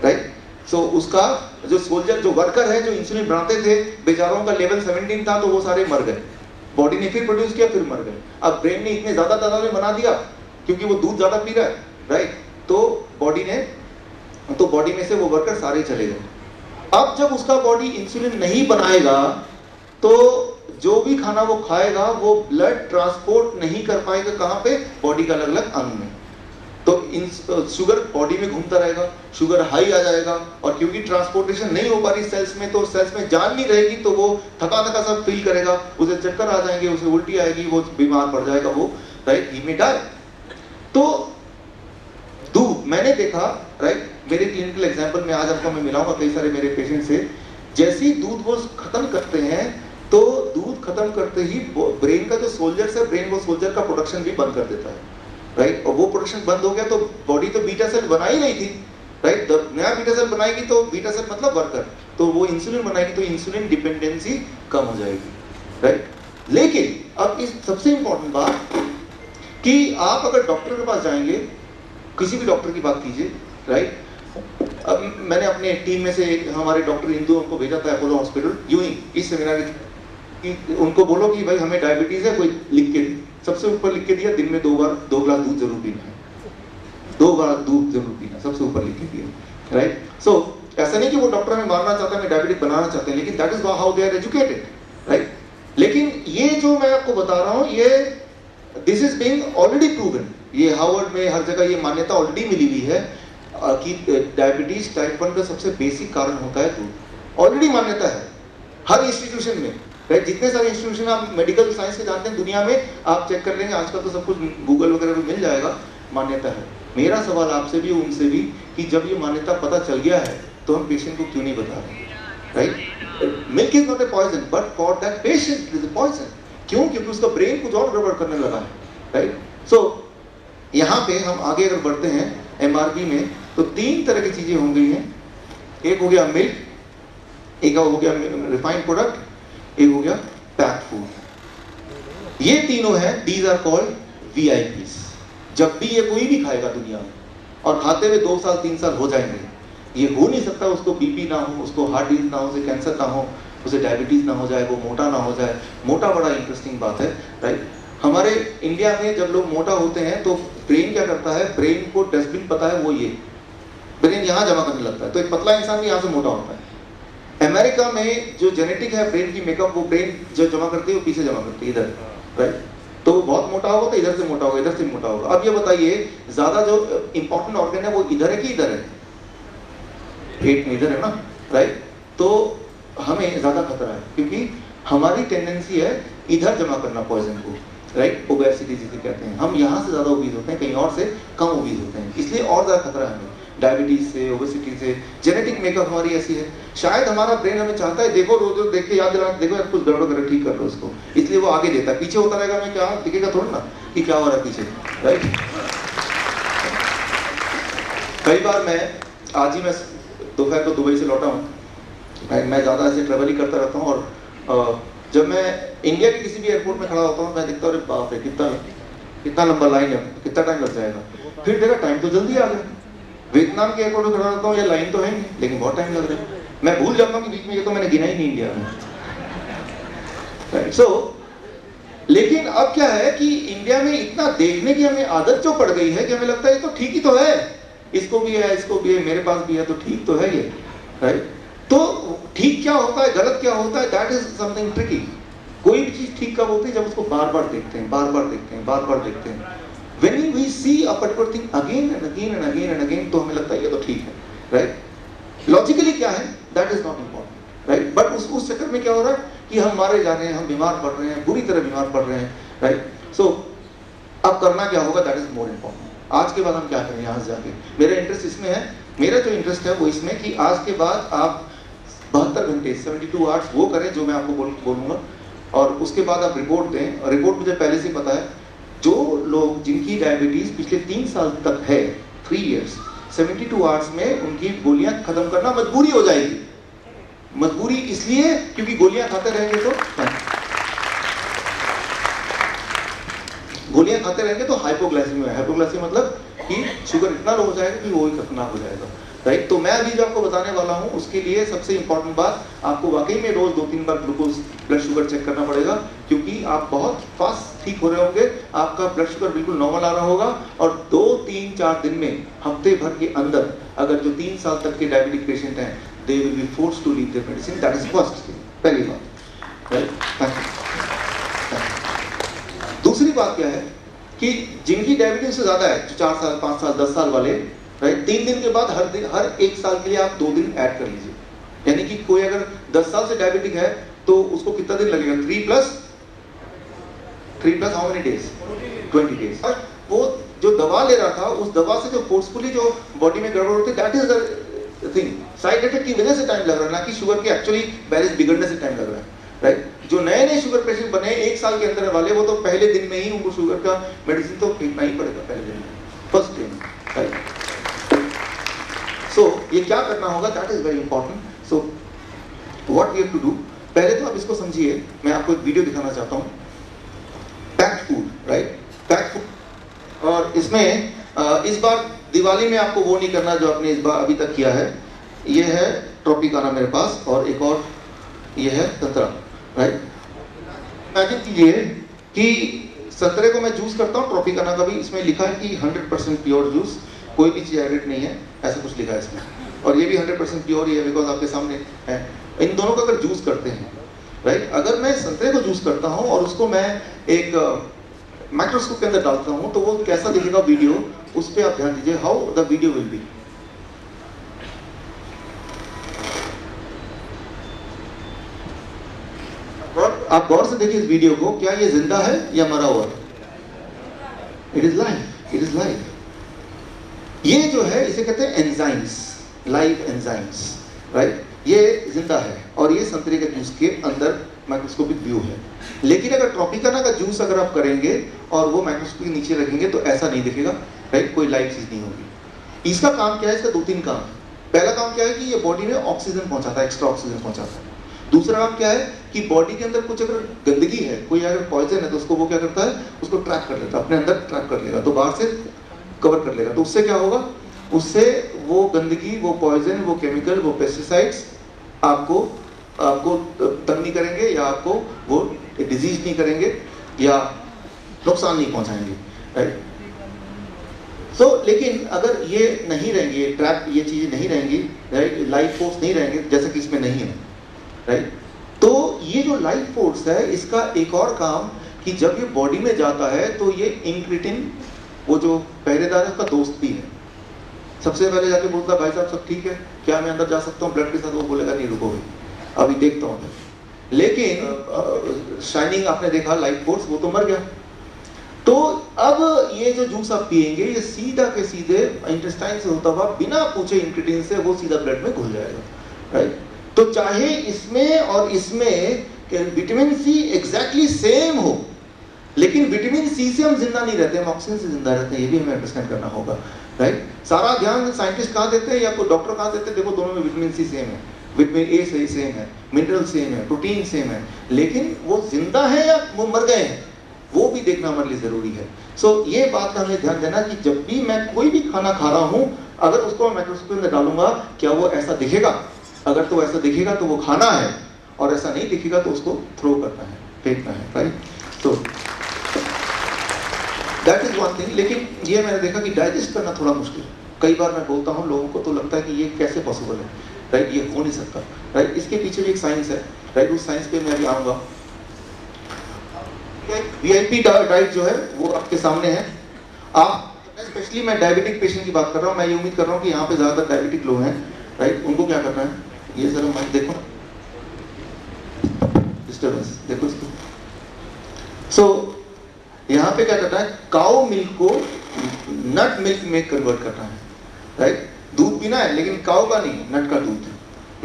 right? So उसका जो सोल्जर, जो वर्कर है जो इंसुलिन बनाते थे, बेचारों का लेवल 17 था, तो वो सारे मर गए। बॉडी ने फिर प्रोड्यूस किया, फिर मर गए। अब ब्रेन ने इतने ज्यादा तादाद में बना दिया, क्योंकि वो दूध ज्यादा पी रहा है, राइट? तो बॉडी में से वो वर्कर सारे चले गए। अब जब उसका बॉडी इंसुलिन नहीं बनाएगा, तो जो भी खाना वो खाएगा, वो ब्लड ट्रांसपोर्ट नहीं कर पाएगा, कहां पे, बॉडी का अलग अलग अंग में। तो शुगर बॉडी में घूमता रहेगा, शुगर हाई आ जाएगा, और क्योंकि ट्रांसपोर्टेशन नहीं हो पा रही सेल्स में, तो सेल्स में जान नहीं रहेगी, तो वो थका थका सब फील करेगा, उसे चक्कर आ जाएंगे, उसे उल्टी आएगी, वो बीमार पड़ जाएगा, वो, राइट, ही में डाई। तो दूध मैंने देखा, राइट, मेरे क्लिनिकल एग्जांपल में आज आपको मैं मिलाऊंगा कई सारे मेरे पेशेंट से, जैसे ही दूध वो खत्म करते हैं, तो दूध खत्म करते ही ब्रेन का जो सोल्जर्स है, ब्रेन वो सोल्जर का प्रोडक्शन भी बंद कर देता है, राइट? और वो प्रोडक्शन बंद हो गया, तो बॉडी तो बीटा सेल बना ही नहीं थी, राइट? नया बीटा सेल बनाएगी, तो बीटा सेल मतलब वर्कर, तो वो इंसुलिन बनाएगी, तो इंसुलिन डिपेंडेंसी कम हो जाएगी, राइट? लेकिन अब इस सबसे इंपॉर्टेंट बात कि आप अगर डॉक्टर के पास जाएंगे, किसी भी डॉक्टर की बात कीजिए, राइट, अब मैंने अपने टीम में से एक हमारे डॉक्टर इंदू उनको भेजा था अपोलो हॉस्पिटल, यूं ही इस सेमिनार की उनको बोलो कि भाई हमें डायबिटीज है, कोई लिख के, सबसे ऊपर लिख के दिया दिन में 2 गिलास दूध जरूर पीना है, 2 गिलास दूध जरूर पीना, सबसे ऊपर लिख के दिया, राइट। सो ऐसा नहीं कि वो डॉक्टर हमें मारना चाहता है, हमें डायबिटिक बनाना चाहते हैं, लेकिन that is how they are educated, right. लेकिन ये जो मैं आपको बता रहा हूं, ये this is being already proven, ये हार्वर्ड में हर जगह ये मान्यता ऑलरेडी मिली हुई है कि डायबिटीज टाइप 1 का सबसे बेसिक कारण होता है दूध। ऑलरेडी मान्यता है हर इंस्टीट्यूशन में, राइट। जितने सारे इंस्टीट्यूशन आप मेडिकल साइंस के जानते हैं दुनिया में, आप चेक कर लेंगे, आजकल तो सब कुछ गूगल वगैरह में मिल जाएगा, मान्यता है। मेरा सवाल आपसे भी उनसे भी कि जब ये मान्यता पता चल गया है तो हम पेशेंट को क्यों नहीं बता रहे, right. Milk is not a poison but for that patient it is a poison. क्यों? क्योंकि उसका ब्रेन कुछ और गड़बड़ करने लगा है, राइट। सो यहाँ पे हम आगे अगर बढ़ते हैं एमआरपी में, तो 3 तरह की चीजें हो गई हैं। एक हो गया मिल्क, एक हो गया रिफाइंड प्रोडक्ट, एक हो गया पैक्ड फूड। ये तीनों हैं, दीज आर कॉल्ड वीआईपीज। जब भी ये कोई भी खाएगा दुनिया में, और खाते हुए 2 साल 3 साल हो जाएंगे, ये हो नहीं सकता उसको बीपी ना हो, उसको हार्ट डिजीज ना हो, उसे कैंसर ना हो, उसे डायबिटीज ना हो जाए, वो मोटा ना हो जाए। मोटा बड़ा इंटरेस्टिंग बात है, राइट। हमारे इंडिया में जब लोग मोटा होते हैं तो ब्रेन क्या करता है, ब्रेन को डस्टबिन पता है, वो ये ब्रेन यहाँ जमा करने लगता है, तो एक पतला इंसान भी यहाँ से मोटा होता है। अमेरिका में जो जेनेटिक है ब्रेन की मेकअप, वो ब्रेन जो जमा करती है वो पीछे जमा करती है इधर, राइट। तो वो बहुत मोटा होगा तो इधर से मोटा होगा, इधर से मोटा होगा। अब ये बताइए, ज्यादा जो इंपॉर्टेंट ऑर्गन है वो इधर है कि इधर है? पेट में इधर है ना, राइट। तो हमें ज्यादा खतरा है क्योंकि हमारी टेंडेंसी है इधर जमा करना पॉइजन को, राइट। ओबेसिटी जिसे कहते हैं, हम यहाँ से ज्यादा ओबीज होते हैं, कहीं और से कम ओबीज होते हैं, इसलिए और ज्यादा खतरा है हमें डायबिटीज से, ओबेसिटी से। जेनेटिक मेकअप हमारी ऐसी है, शायद हमारा ब्रेन हमें चाहता है, देखो रोज रोज देख के याद दिला, देखो यार कुछ गड़बड़ कर, ठीक कर लो उसको, इसलिए वो आगे देता है। पीछे होता रहेगा, हमें क्या दिखेगा थोड़ा ना कि क्या हो रहा है पीछे, राइट। कई बार मैं आज ही मैं दोपहर को दुबई से लौटा हूँ, मैं ज़्यादा ऐसे ट्रेवल ही करता रहता हूँ, और जब मैं इंडिया के किसी भी एयरपोर्ट में खड़ा होता हूँ, मैं देखता हूँ अरे बाप रे कितना लंबा लाइन है, कितना टाइम लग जाएगा। फिर देखा टाइम तो जल्दी आ गया। वियतनाम के एयरपोर्ट में खड़ा रहता हूँ, या लाइन तो है नहीं, लेकिन बहुत टाइम लग रहा है। मैं भूल जाता हूँ कि बीच में ये तो मैंने गिना ही नहीं इंडिया में, राइट। सो लेकिन अब क्या है कि इंडिया में इतना देखने की हमें आदत जो पड़ गई है कि हमें लगता है ये तो ठीक ही तो है, इसको भी है, इसको भी है, मेरे पास भी है, तो ठीक तो है ये, राइट। तो ठीक क्या होता है, गलत क्या होता है, दैट इज समथिंग ट्रिकी। कोई भी चीज ठीक कब होती है, जब उसको बार बार देखते हैं, बार बार देखते हैं, बार बार देखते हैं। When we see a particular thing again and again and again and again, तो हमें लगता है ये तो ठीक है, राइट। लॉजिकली क्या है, that is not important, right. But उस चक्कर में क्या हो रहा है कि हम मारे जा रहे हैं, हम बीमार पड़ रहे हैं, बुरी तरह बीमार पड़ रहे हैं, राइट। सो अब करना क्या होगा, दैट इज मोर इम्पोर्टेंट। आज के बाद हम क्या करें यहाँ से जाके, मेरा इंटरेस्ट इसमें है, मेरा जो इंटरेस्ट है वो इसमें कि आज के बाद आप 72 घंटे 72 आवर्स वो करें जो मैं आपको बोलूँगा, और उसके बाद आप रिपोर्ट दें। और रिपोर्ट मुझे पहले से पता है, जो लोग जिनकी डायबिटीज पिछले 3 साल तक है, 3 years, 72 आवर्स में उनकी गोलियां खत्म करना मजबूरी हो जाएगी। मजबूरी इसलिए क्योंकि गोलियां खाते रहेंगे तो हाइपोग्लाइसीमिया। हाइपोग्लाइसीमिया मतलब कि शुगर इतना लो हो जाएगा कि वो ही खतरनाक हो जाएगा, राइट। तो मैं अभी जो आपको बताने वाला हूँ उसके लिए सबसे इंपॉर्टेंट बात, आपको वाकई में रोज 2-3 बार ग्लूकोज ब्लड शुगर चेक करना पड़ेगा, क्योंकि आप बहुत फास्ट ठीक हो रहे होंगे, आपका ब्लड शुगर बिल्कुल नॉर्मल आ रहा होगा, और 2-3-4 दिन में, हफ्ते भर के अंदर, अगर जो 3 साल तक के डायबिटिक पेशेंट हैं, they will be forced to leave their medicine. That is first thing, पहली बात, राइट। Thank you. दूसरी बात क्या है कि जिनकी डायबिटीज से ज्यादा है, जो 4 साल 5 साल 10 साल वाले, राइट, 3 दिन के बाद हर 1 साल के लिए आप 2 दिन ऐड कर लीजिए। यानी कि कोई अगर 10 साल से डायबिटिक है तो उसको कितना दिन लगेगा, 3 plus how many days, 20 days. वो जो दवा ले रहा था, उस दवा से जो फोर्सफुली जो बॉडी में गड़बड़ होती है, that is the thing. Side effect की वजह से टाइम लग रहा है, ना कि शुगर के एक्चुअली बैलेंस बिगड़ने से टाइम लग रहा है, राइट। जो नए शुगर पेशेंट बने 1 साल के अंदर वाले, वो तो पहले दिन में ही उनको शुगर का मेडिसिन तो फेंकना ही पड़ेगा, पहले दिन में, फर्स्ट दिन, राइट। सो ये क्या करना होगा, that is very important. So what we have to do, पहले तो आप इसको समझिए। मैं आपको एक वीडियो दिखाना चाहता हूँ, packed food, right, packed food. और इसमें इस बार दिवाली में आपको वो नहीं करना जो आपने इस बार अभी तक किया है। ये है ट्रॉपिकाना मेरे पास, और एक और ये है संतरा, राइट। इमेजिन कीजिए कि संतरे को मैं जूस करता हूँ, ट्रॉपिकाना का भी, इसमें लिखा है कि 100% प्योर जूस, कोई भी चीज़ एडिड नहीं है, ऐसा कुछ लिखा है इसमें। और ये भी 100% प्योर ही है, बिकॉज आपके सामने है। इन दोनों का अगर जूस करते हैं, राइट, अगर मैं संतरे को जूस करता हूँ और उसको मैं एक माइक्रोस्कोप के अंदर डालता हूँ, तो वो कैसा दिखेगा वीडियो, उस पर आप ध्यान दीजिए, how the video will be. आप गौर से देखिए इस वीडियो को, क्या ये जिंदा है या मरा हुआ है? It is life, it is life. ये जो है इसे कहते हैं एंजाइम्स, लाइव एंजाइम्स, राइट। ये जिंदा है और ये संतरे के जूस के अंदर माइक्रोस्कोपिक व्यू है। लेकिन अगर ट्रॉपिकाना का जूस अगर आप करेंगे और वो माइक्रोस्कोप के नीचे रखेंगे तो ऐसा नहीं दिखेगा, राइट, कोई लाइव चीज नहीं होगी। इसका काम क्या है? इसका 2-3 काम। पहला काम क्या है कि ये बॉडी में ऑक्सीजन पहुंचाता है, एक्स्ट्रा ऑक्सीजन पहुंचाता है। दूसरा काम क्या है कि बॉडी के अंदर कुछ अगर गंदगी है, कोई अगर पॉइजन है, तो उसको वो क्या करता है, उसको ट्रैक कर लेता है, अपने अंदर ट्रैक कर लेगा, तो बाहर से कवर कर लेगा। तो उससे क्या होगा, उससे वो गंदगी, वो पॉइजन, वो केमिकल, वो पेस्टिसाइड्स आपको तंग नहीं करेंगे, या आपको वो डिजीज नहीं करेंगे, या नुकसान नहीं पहुंचाएंगे, राइट। लेकिन अगर ये नहीं रहेंगे, ट्रैप, ये चीजें नहीं रहेंगी, राइट, लाइफ फोर्स नहीं रहेंगे, जैसे कि इसमें नहीं है, राइट। तो ये जो लाइफ फोर्स है, इसका एक और काम कि जब ये बॉडी में जाता है तो ये इंक्रेटिन, वो जो पहरेदार है, उसका दोस्त भी है। सबसे पहले जाके बोलता है, भाई साहब सब ठीक है, क्या मैं अंदर जा सकता हूँ ब्लड के साथ? वो बोलेगा नहीं, रुको भाई, अभी देखता हूँ। लेकिन शाइनिंग आपने देखा, लाइफ फोर्स, वो तो मर गया। तो अब ये जो जूस आप पिएंगे, ये सीधा के सीधे इंटेस्टाइन से होता हुआ बिना पूछे इंक्रेटिन से वो सीधा ब्लड में घुल जाएगा, राइट। तो चाहे इसमें और इसमें विटामिन सी एग्जैक्टली सेम हो, लेकिन विटामिन सी से हम जिंदा नहीं रहते, हम ऑक्सीजन से जिंदा रहते हैं, ये भी हमें अंडरस्टैंड करना होगा, राइट। सारा ध्यान साइंटिस्ट कहाँ देते हैं या कोई डॉक्टर कहाँ देते हैं? देखो दोनों में विटामिन सी सेम है, विटामिन ए सही सेम है, मिनरल सेम है, प्रोटीन सेम है, लेकिन वो जिंदा है या वो मर गए हैं, वो भी देखना हमारे लिए जरूरी है। ये बात का हमें ध्यान देना कि जब भी मैं कोई भी खाना खा रहा हूँ, अगर उसको मैं माइक्रोस्कोप में डालूंगा, क्या वो ऐसा दिखेगा? अगर तो ऐसा दिखेगा तो वो खाना है, और ऐसा नहीं दिखेगा तो उसको थ्रो करना है, फेंकना है, राइट। तो दैट इज वन थिंग। लेकिन ये मैंने देखा कि डाइजेस्ट करना थोड़ा मुश्किल है। कई बार मैं बोलता हूँ लोगों को, तो लगता है कि ये कैसे पॉसिबल है, राइट, ये हो नहीं सकता, राइट। इसके पीछे भी एक साइंस है, राइट, उस साइंस पे मैं अभी आऊंगा। वीआईपी डाइट जो है वो आपके सामने है। आप स्पेशली, मैं डायबिटिक पेशेंट की बात कर रहा हूँ, मैं ये उम्मीद कर रहा हूँ कि यहाँ पे ज्यादातर डायबिटिक लोग हैं, राइट। उनको क्या करना है, ये जरा माइक देखो, डिस्टर्बेंस देखो इसको। यहाँ पे क्या करना है, काउ मिल्क को नट मिल्क में कन्वर्ट करना है, राइट। दूध पीना है, लेकिन काउ का नहीं, नट का दूध।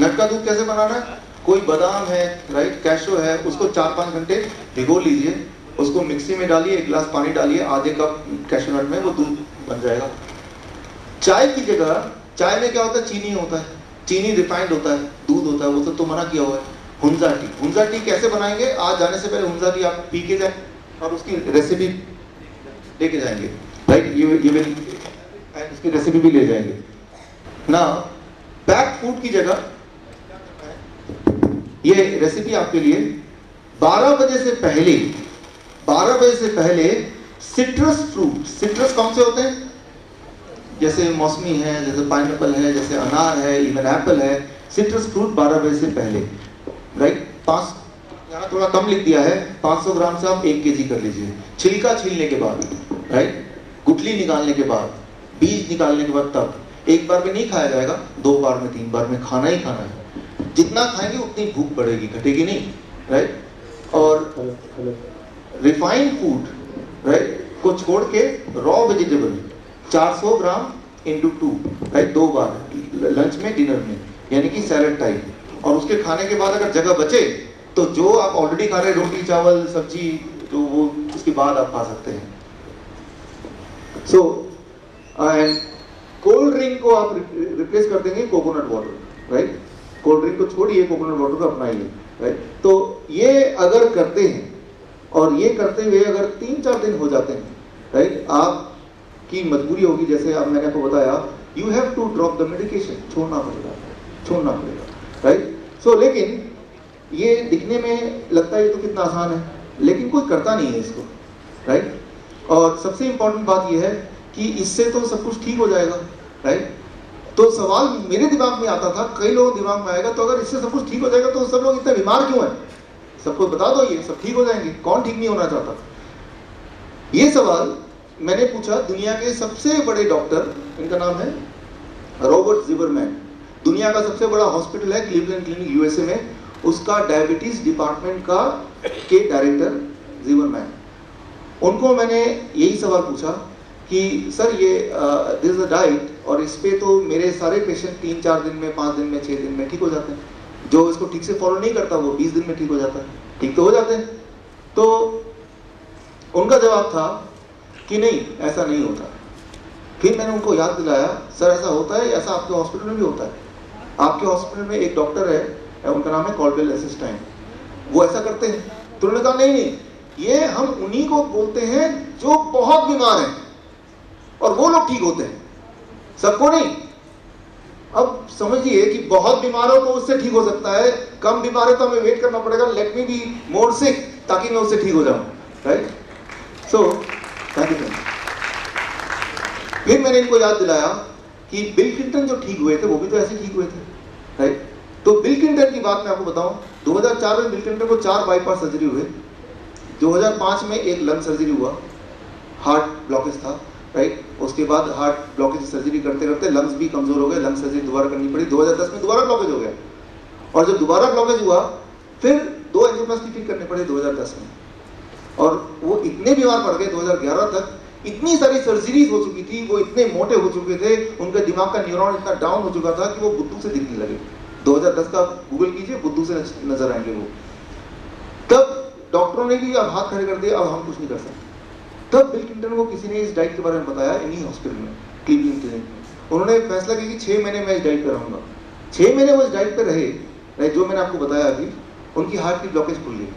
नट का दूध कैसे बनाना है? कोई बादाम है, राइट, कैशो है, उसको 4-5 घंटे भिगो लीजिए, उसको मिक्सी में डालिए, 1 गिलास पानी डालिए, आधे कप कैशो नट में, वो दूध बन जाएगा। चाय की जगह, चाय में क्या होता है, चीनी होता है, चीनी रिफाइंड होता है, दूध होता है, वो सब तो मना किया हुआ है। हुंजा टी, हुंजा टी कैसे बनाएंगे? आज जाने से पहले हुंजा टी आप पी के जाए और उसकी रेसिपी लेके जाएंगे, राइट, ये विल, इसकी रेसिपी भी ले जाएंगे ना। पैक्ड फूड की जगह ये रेसिपी आपके लिए 12 बजे से पहले सिट्रस फ्रूट, सिट्रस कौन से होते हैं? जैसे मौसमी है, जैसे पाइनएप्पल है, जैसे अनार है, इवन एप्पल है, सिट्रस फ्रूट 12 बजे से पहले, राइट। 5, यहाँ थोड़ा कम लिख दिया है, 500 ग्राम से आप 1 kg कर लीजिए। छिलका छीलने के बाद, राइट, गुठली निकालने के बाद, बीज निकालने के बाद, तब एक बार में नहीं खाया जाएगा, 2 बार में, 3 बार में खाना ही खाना है। जितना खाएंगे उतनी भूख बढ़ेगी, घटेगी नहीं, राइट। और रिफाइंड फूड, राइट, को छोड़ के raw vegetable 400 gram into 2, right, 2 बार, लंच में, डिनर में, यानी कि सैलेड टाइप। और उसके खाने के बाद अगर जगह बचे तो जो आप ऑलरेडी खा रहे हैं, रोटी चावल सब्जी, तो वो उसके बाद आप खा सकते हैं। एंड कोल्ड ड्रिंक को आप रिप्लेस कर देंगे coconut water, right. Cold drink को छोड़िए, कोकोनट वाटर को अपनाइए, राइट। तो ये अगर करते हैं, और ये करते हुए अगर 3-4 दिन हो जाते हैं, राइट, आप की मजबूरी होगी, जैसे अब मैंने आपको बताया, you have to drop the medication, छोड़ना पड़ेगा, राइट। सो लेकिन ये दिखने में लगता है ये तो कितना आसान है, लेकिन कोई करता नहीं है इसको, राइट। और सबसे इंपॉर्टेंट बात यह है कि इससे तो सब कुछ ठीक हो जाएगा, राइट। तो सवाल मेरे दिमाग में आता था, कई लोगों के दिमाग में आएगा, तो अगर इससे सब कुछ ठीक हो जाएगा तो सब लोग इतने बीमार क्यों हैं? सबको बता दो ये सब ठीक हो जाएंगे, कौन ठीक नहीं होना चाहता? ये सवाल मैंने पूछा दुनिया के सबसे बड़े डॉक्टर, इनका नाम है रॉबर्ट ज़िमरमैन, दुनिया का सबसे बड़ा हॉस्पिटल है क्लीवलैंड क्लिनिक यूएसए में, उसका डायबिटीज डिपार्टमेंट के डायरेक्टर ज़िमरमैन। उनको मैंने यही सवाल पूछा कि सर ये दिस इज अ डाइट, और इस पे तो मेरे सारे पेशेंट 3-4 दिन में, 5 दिन में, 6 दिन में ठीक हो जाते हैं, जो इसको ठीक से फॉलो नहीं करता वो 20 दिन में ठीक हो जाता है, ठीक तो हो जाते हैं। तो उनका जवाब था कि नहीं, ऐसा नहीं होता। फिर मैंने उनको याद दिलाया, सर ऐसा होता है, ऐसा आपके हॉस्पिटल में भी होता है। आपके हॉस्पिटल में एक डॉक्टर है, उनका नाम है कॉल्डवेल एसिस्टाइन, वो ऐसा करते हैं? तो उन्होंने कहा नहीं, ये हम उन्हीं को बोलते हैं जो बहुत बीमार हैं, और वो लोग ठीक होते हैं, सबको नहीं। अब समझिए कि बहुत बीमार हो तो उससे ठीक हो सकता है, कम बीमार है तो हमें वेट करना पड़ेगा, लेट मी बी मोर सिक ताकि मैं उससे ठीक हो जाऊं, राइट। So thank you. फिर मैंने इनको याद दिलाया कि बिल क्लिंटन जो ठीक हुए थे वो भी तो ऐसे ठीक हुए थे, राइट। तो बिल क्लिंटन की बात मैं आपको बताऊं, 2004 में बिल क्लिंटन को 4 बाईपास सर्जरी हुए, 2005 में एक लंग सर्जरी हुआ, हार्ट ब्लॉकेज था, राइट। उसके बाद हार्ट ब्लॉकेज सर्जरी करते करते लंग्स भी कमजोर हो गए, लंग सर्जरी दोबारा करनी पड़ी, 2010 में दोबारा ब्लॉकेज हो गया, और जब दोबारा ब्लॉकेज हुआ फिर 2 एंजियोप्लास्टी ठीक करने पड़े 2010 में, और वो इतने बीमार पड़ गए 2011 तक, इतनी सारी सर्जरीज हो चुकी थी, वो इतने मोटे हो चुके थे, उनका दिमाग का न्यूरॉन इतना डाउन हो चुका था कि वो बुद्धू से दिखने लगे। 2010 का गूगल कीजिए, बुद्धू से नजर आएंगे वो। तब डॉक्टरों ने भी अब हाथ खड़े कर दिए, अब हम कुछ नहीं कर सकते। तब बिल क्लिंटन को किसी ने इस डाइट के बारे में बताया, इन्हीं हॉस्पिटल में, क्लीवलैंड क्लिनिक में। उन्होंने फैसला किया कि 6 महीने मैं इस डाइट पर रहूंगा। 6 महीने वो इस डाइट पर रहे, जो मैंने आपको बताया अभी, उनकी हार्ट की ब्लॉकेज खुल गई,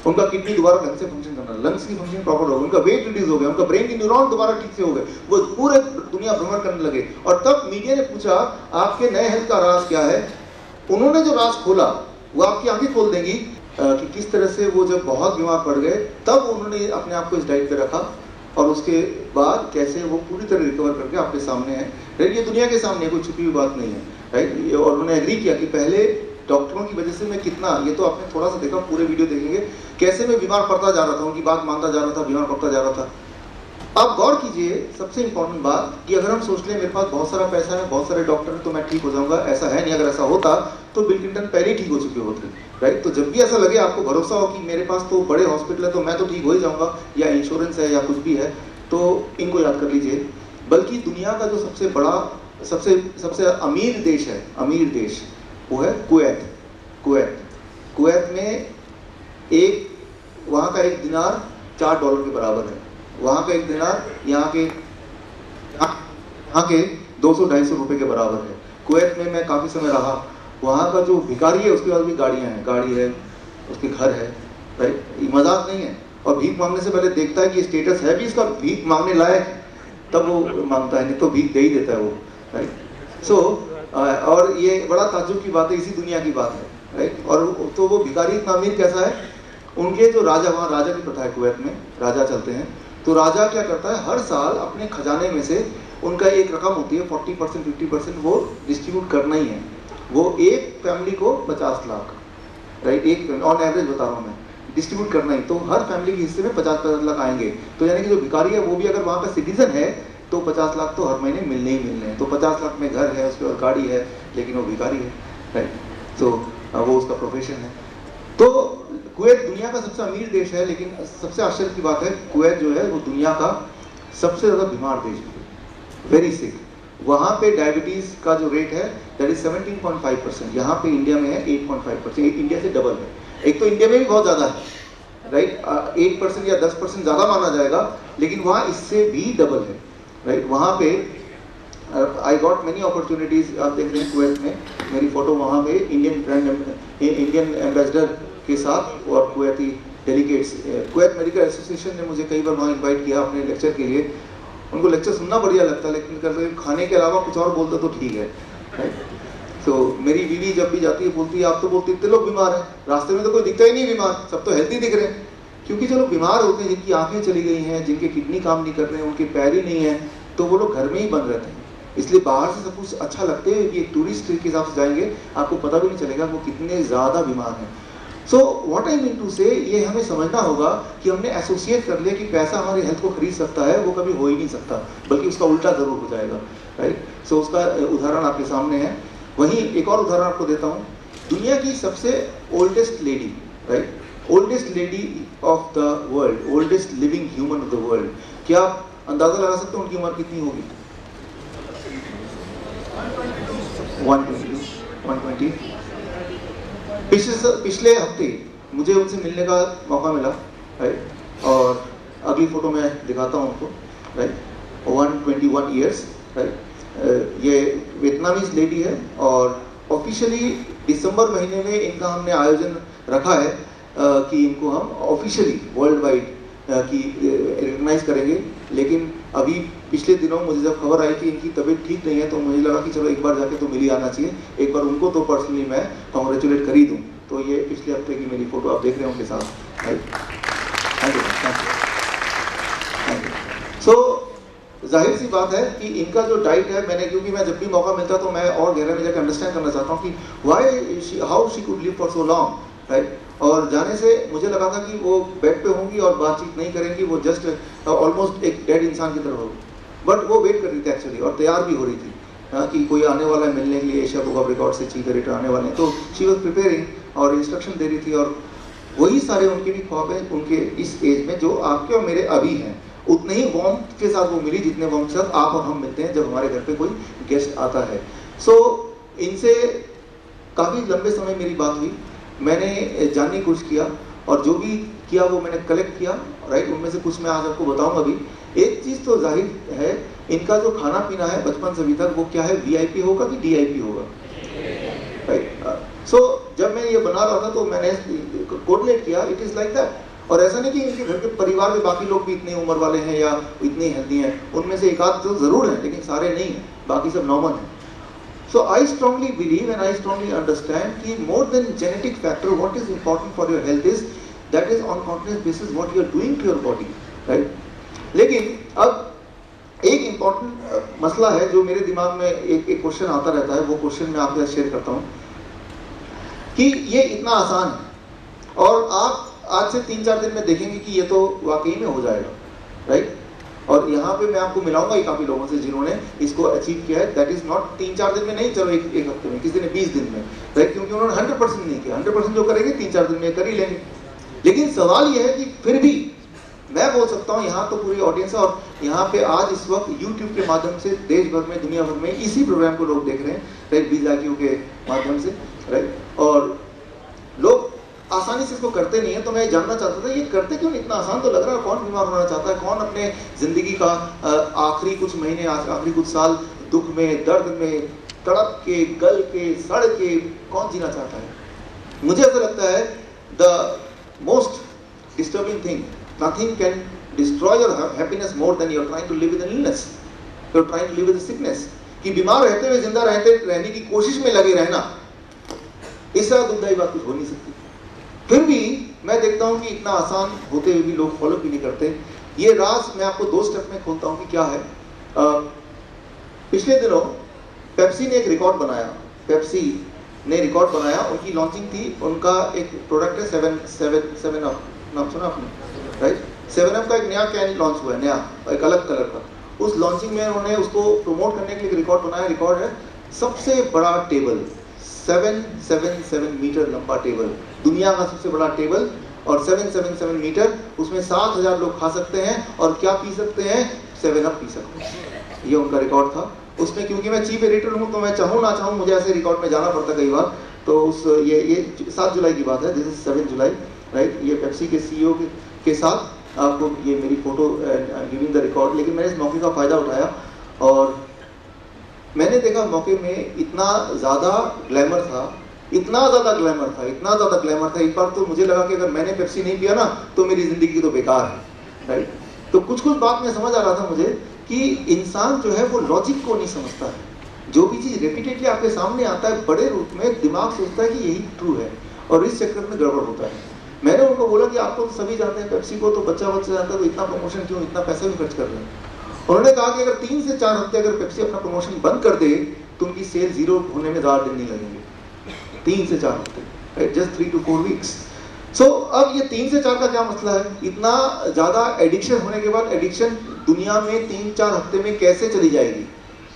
उनका किडनी दोबारा ढंग से फंक्शन करना, लंग्स की फंक्शन प्रॉपर हो गई, उनका वेट रिड्यूस हो गया, उनका ब्रेन की न्यूरॉन दोबारा ठीक से हो गए, वो पूरे दुनिया भ्रमण करने लगे। और तब मीडिया ने पूछा आपके नए हेल्थ का राज क्या है? उन्होंने जो राज खोला वो आपकी आंखें खोल देंगी कि किस तरह से वो जब बहुत बीमार पड़ गए तब उन्होंने अपने आप को इस डाइट पे रखा, और उसके बाद कैसे वो पूरी तरह रिकवर करके आपके सामने है, राइट। ये दुनिया के सामने कोई छुपी हुई बात नहीं है, राइट। और उन्होंने एग्री किया कि पहले डॉक्टरों की वजह से मैं कितना, ये तो आपने थोड़ा सा देखा, पूरे वीडियो देखेंगे कैसे मैं बीमार पड़ता जा रहा था, उनकी बात मानता जा रहा था, बीमार पड़ता जा रहा था। आप गौर कीजिए, सबसे इंपॉर्टेंट बात कि अगर हम सोच लें मेरे पास बहुत सारा पैसा है, बहुत सारे डॉक्टर हैं तो मैं ठीक हो जाऊंगा, ऐसा है नहीं। अगर ऐसा होता तो बिल क्लिंटन पहले ही ठीक हो चुके होते, राइट। तो जब भी ऐसा लगे, आपको भरोसा हो कि मेरे पास तो बड़े हॉस्पिटल है तो मैं तो ठीक हो ही जाऊंगा, या इंश्योरेंस है या कुछ भी है, तो इनको याद कर लीजिए। बल्कि दुनिया का जो सबसे बड़ा, सबसे अमीर देश है, अमीर देश, वो है कुवैत। कुवैत में वहाँ का एक दिनार $4 के बराबर है। वहाँ का एक दिनार यहाँ के 200-250 रुपए के बराबर है। कुवैत में मैं काफ़ी समय रहा, वहाँ का जो भिखारी है उसके पास भी गाड़ियाँ हैं, गाड़ी है, उसके घर है, राइट। मजाक नहीं है। और भीख मांगने से पहले देखता है कि स्टेटस है भी इसका भीख मांगने लायक, तब वो मांगता है, नहीं तो भीख दे ही देता है वो, राइट। सो और ये बड़ा ताज्जुब की बात है, इसी दुनिया की बात है, राइट। और तो वो भिखारी इतना अमीर कैसा है, उनके जो राजा, वहाँ राजा की प्रथा है कुवैत में, राजा चलते हैं, तो राजा क्या करता है, हर साल अपने खजाने में से उनका एक रकम होती है, 40% 50% वो डिस्ट्रीब्यूट करना ही है। वो एक फैमिली को 50 लाख, राइट, एक ऑन एवरेज बता रहा हूँ मैं, डिस्ट्रीब्यूट करना ही, तो हर फैमिली के हिस्से में 50-50 लाख आएंगे। तो यानी कि जो भिखारी है वो भी अगर वहाँ का सिटीजन है तो 50 लाख तो हर महीने मिलने ही मिलने हैं। तो 50 लाख में घर है, उसके बाद गाड़ी है, लेकिन वो भिखारी है, राइट। तो वो उसका प्रोफेशन है। तो कुवैत दुनिया का सबसे अमीर देश है, लेकिन सबसे आश्चर्य की बात है, कुवैत जो है वो दुनिया का सबसे ज़्यादा बीमार देश है, वेरी सिक। वहाँ पे डायबिटीज़ का जो रेट है दैट इज 17.5%, यहाँ पे इंडिया में है 8.5%, इंडिया से डबल है। एक तो इंडिया में भी बहुत ज़्यादा है, राइट, 8% या 10% ज़्यादा माना जाएगा, लेकिन वहाँ इससे भी डबल है, राइट। वहाँ पे आई गॉट मेनी अपॉर्चुनिटीज़, आप देख रहे हैं कुवैत में मेरी फ़ोटो, वहाँ पे इंडियन एम्बेसडर के साथ और Kuwaiti delegates, Kuwait medical association ने मुझे कई बार वहाँ इन्वाइट किया अपने लेक्चर के लिए, उनको लेक्चर सुनना बढ़िया लगता है, लेकिन कभी खाने के अलावा कुछ और बोलते तो ठीक है, राइट। तो मेरी बीवी जब भी जाती है बोलती है आप तो बोलते इतने लोग बीमार हैं, रास्ते में तो कोई दिखता ही नहीं बीमार, सब तो हेल्थी दिख रहे हैं। क्योंकि जो लोग बीमार होते हैं, जिनकी आंखें चली गई हैं, जिनके किडनी काम नहीं कर रहे हैं, उनके पैर ही नहीं है, तो वो लोग घर में ही बंद रहते हैं। इसलिए बाहर से सब कुछ अच्छा लगते हैं कि एक टूरिस्ट के हिसाब से जाएंगे, आपको पता भी नहीं चलेगा वो कितने ज़्यादा बीमार हैं। So what I mean to say, ये हमें समझना होगा कि हमने एसोसिएट कर लिया कि पैसा हमारी हेल्थ को खरीद सकता है, वो कभी हो ही नहीं सकता, बल्कि उसका उल्टा जरूर हो जाएगा, राइट। सो उसका उदाहरण आपके सामने है। वहीं एक और उदाहरण आपको देता हूँ, दुनिया की सबसे oldest lady, right, oldest lady of the world, oldest living human of the world, क्या आप अंदाजा लगा सकते हो उनकी उम्र कितनी होगी? 120। पिछले हफ्ते मुझे उनसे मिलने का मौका मिला, राइट, और अगली फोटो में दिखाता हूँ उनको, राइट, 121 ईयर्स, राइट। ये वियतनामीज लेडी है और ऑफिशियली दिसंबर महीने में इनका हमने आयोजन रखा है कि इनको हम ऑफिशियली वर्ल्ड वाइड की रिकग्नाइज करेंगे। लेकिन अभी पिछले दिनों मुझे जब खबर आई कि इनकी तबीयत ठीक नहीं है, तो मुझे लगा कि चलो एक बार जाके तो मिल ही आना चाहिए, एक बार उनको तो पर्सनली मैं कॉन्ग्रेचुलेट कर ही दूँ। तो ये पिछले हफ्ते की मेरी फोटो आप देख रहे हो उनके साथ, राइट। Thank you. सो जाहिर सी बात है कि इनका जो डाइट है, मैंने, क्योंकि मैं जब भी मौका मिलता तो मैं और गहरे में जाकर अंडरस्टैंड करना चाहता हूँ कि how she could live for so long, right. और जाने से मुझे लगा था कि वो बेड पे होंगी और बातचीत नहीं करेंगी, वो जस्ट ऑलमोस्ट एक डेड इंसान की तरह होगी, बट वो वेट कर रही थी एक्चुअली, और तैयार भी हो रही थी कि कोई आने वाला है मिलने के लिए, एशिया बुक ऑफ रिकॉर्ड से चीफ एडिटर आने वाले हैं, तो शी वॉज प्रिपेयरिंग और इंस्ट्रक्शन दे रही थी। और वही सारे उनके भी ख्वाब हैं उनके इस एज में, जो आपके और मेरे अभी हैं, उतने ही वार्मथ के साथ वो मिली जितने वार्मथ के साथ आप और हम मिलते हैं जब हमारे घर पे कोई गेस्ट आता है। सो इनसे काफ़ी लंबे समय मेरी बात हुई, मैंने जानने की कोशिश किया और जो भी किया वो मैंने कलेक्ट किया, राइट। उनमें से कुछ मैं आज आपको बताऊंगा भी। एक चीज़ तो जाहिर है, इनका जो खाना पीना है बचपन से अभी तक, वो क्या है, वीआईपी होगा कि डीआईपी होगा, राइट। सो जब मैं ये बना रहा था तो मैंने कोरिलेट किया, इट इज़ लाइक दैट। और ऐसा नहीं कि इनके घर के परिवार में बाकी लोग भी इतने उम्र वाले हैं या इतने हेल्दी हैं, उनमें से एक आध तो जरूर है, लेकिन सारे नहीं हैं, बाकी सब नॉर्मल हैं। So I strongly believe and I strongly understand कि more than genetic factor, what is important for your health is that is on continuous basis what you are doing to your body, right? लेकिन अब एक important मसला है जो मेरे दिमाग में एक क्वेश्चन आता रहता है, वो क्वेश्चन मैं आपके साथ शेयर करता हूँ कि ये इतना आसान है और आप आज से 3-4 दिन में देखेंगे कि ये तो वाकई में हो जाएगा, राइट। और यहाँ पे मैं आपको मिलाऊंगा ही काफ़ी लोगों से जिन्होंने इसको अचीव किया है। दैट इज़ नॉट 3-4 दिन में नहीं, चलो एक हफ्ते में, किसी ने 20 दिन में, राइट, क्योंकि उन्होंने 100% नहीं किया। 100% जो करेंगे 3-4 दिन में कर ही लेंगे। लेकिन सवाल यह है कि फिर भी मैं बोल सकता हूँ, यहाँ तो पूरी ऑडियंस है और यहाँ पे आज इस वक्त यूट्यूब के माध्यम से देश भर में, दुनिया भर में इसी प्रोग्राम को लोग देख रहे हैं, राइट, BZAQ के माध्यम से, राइट। और लोग आसानी से इसको करते नहीं है, तो मैं जानना चाहता था ये करते क्यों? इतना आसान तो लग रहा है। कौन बीमार होना चाहता है? कौन अपने जिंदगी का आखिरी कुछ महीने, आखिरी कुछ साल दुख में, दर्द में, तड़प के, गल के, सड़ के कौन जीना चाहता है? मुझे ऐसा लगता है the most disturbing thing, nothing can destroy your happiness more than you are trying to live with an illness, you are trying to live with sickness. कि बीमार रहते हुए जिंदा रहने की कोशिश में लगे रहना, इससे दुखदायी बात कुछ हो नहीं सकती। फिर भी मैं देखता हूं कि इतना आसान होते हुए भी लोग फॉलो भी नहीं करते। ये राज मैं आपको 2 स्टेप में खोलता हूं कि क्या है। पिछले दिनों पेप्सी ने एक रिकॉर्ड बनाया, उनकी लॉन्चिंग थी। उनका एक प्रोडक्ट है 7 अप, नाम सुना आपने, राइट? 7 अप का एक नया कैन लॉन्च हुआ है, नया, एक अलग कलर का। उस लॉन्चिंग में उन्होंने उसको प्रमोट करने के लिए रिकॉर्ड बनाया। रिकॉर्ड है सबसे बड़ा टेबल, 777 मीटर लंबा टेबल, दुनिया का सबसे बड़ा टेबल, और 777 मीटर, उसमें 7000 लोग खा सकते हैं और क्या पी सकते हैं? 7 अप पी सकते हैं। ये उनका रिकॉर्ड था। उसमें क्योंकि मैं चीफ एडिटर हूँ तो मैं चाहूँ ना चाहूँ मुझे ऐसे रिकॉर्ड में जाना पड़ता कई बार। तो उस ये 7 जुलाई की बात है, दिस इज 7 जुलाई, राइट। ये पेप्सी के CEO के साथ आपको ये मेरी फोटो गिविंग द रिकॉर्ड। लेकिन मैंने इस मौके का फ़ायदा उठाया और मैंने देखा मौके में इतना ज़्यादा ग्लैमर था, इतना ज़्यादा ग्लैमर था। एक बार तो मुझे लगा कि अगर मैंने पेप्सी नहीं पिया ना तो मेरी ज़िंदगी तो बेकार है, राइट। तो कुछ बात में समझ आ रहा था मुझे कि इंसान जो है वो लॉजिक को नहीं समझता है। जो भी चीज़ रेपिटेडली आपके सामने आता है बड़े रूप में, दिमाग सोचता है कि यही ट्रू है, और इस चक्कर में गड़बड़ होता है। मैंने उनको बोला कि आपको तो सभी जानते हैं, पेप्सी को तो बच्चा जानता है, तो इतना प्रमोशन क्यों, इतना पैसा भी खर्च कर रहे हैं। उन्होंने कहा कि अगर 3 से 4 हफ्ते अगर पेप्सी अपना प्रमोशन बंद कर दे तो उनकी सेल जीरो होने में ज़्यादा दिन नहीं लगेंगे। 3 से 4 हफ्ते, जस्ट 3 to 4 weeks। सो अब ये 3 से 4 का क्या मसला है? इतना ज़्यादा एडिक्शन होने के बाद एडिक्शन दुनिया में 3-4 हफ्ते में कैसे चली जाएगी?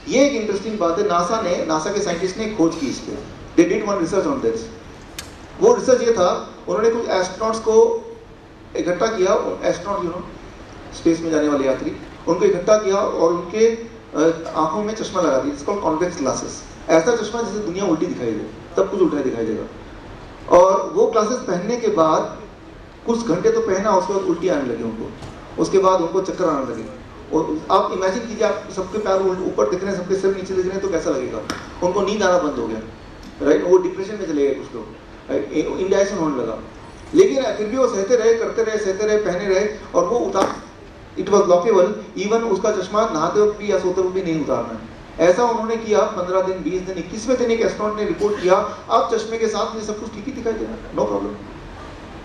ये एक इंटरेस्टिंग बात है। नासा के साइंटिस्ट ने खोज की इस पर। They did one research on this. वो रिसर्च ये था, उन्होंने कुछ एस्ट्रोनॉट्स को इकट्ठा किया, एस्ट्रोनॉट स्पेस में जाने वाले यात्री, उनको इकट्ठा किया और उनके आंखों में चश्मा लगा दिया, इसको कॉन्वेक्स ग्लासेस। ऐसा चश्मा जिससे दुनिया उल्टी दिखाई दे, सब कुछ उल्टा दिखाई देगा। और वो ग्लासेस पहनने के बाद कुछ घंटे तो पहना, उसके बाद उल्टी आने लगी उनको, उसके बाद उनको चक्कर आने लगे। और आप इमेजिन कीजिए, आप सबके पैर ऊपर दिख रहे हैं, सबके सिर नीचे दिख रहे हैं, तो कैसा लगेगा? उनको नींद आना बंद हो गया, राइट? वो डिप्रेशन में चले गए कुछ लोग, इंडाइजेशन होने लगा। लेकिन फिर भी वो सहते रहे, करते रहे, सहते रहे, पहने रहे, और वो उतार, इट वॉज लॉकेबल। इवन उसका चश्मा नहाते वक्त भी या सोते वक्त भी नहीं उतारना है। ऐसा उन्होंने किया 15 दिन, 20 दिन, 21वें दिन एक एस्ट्रोनॉट ने रिपोर्ट किया, अब चश्मे के साथ मुझे सब कुछ ठीक ही दिखाई दे रहा है, नो प्रॉब्लम।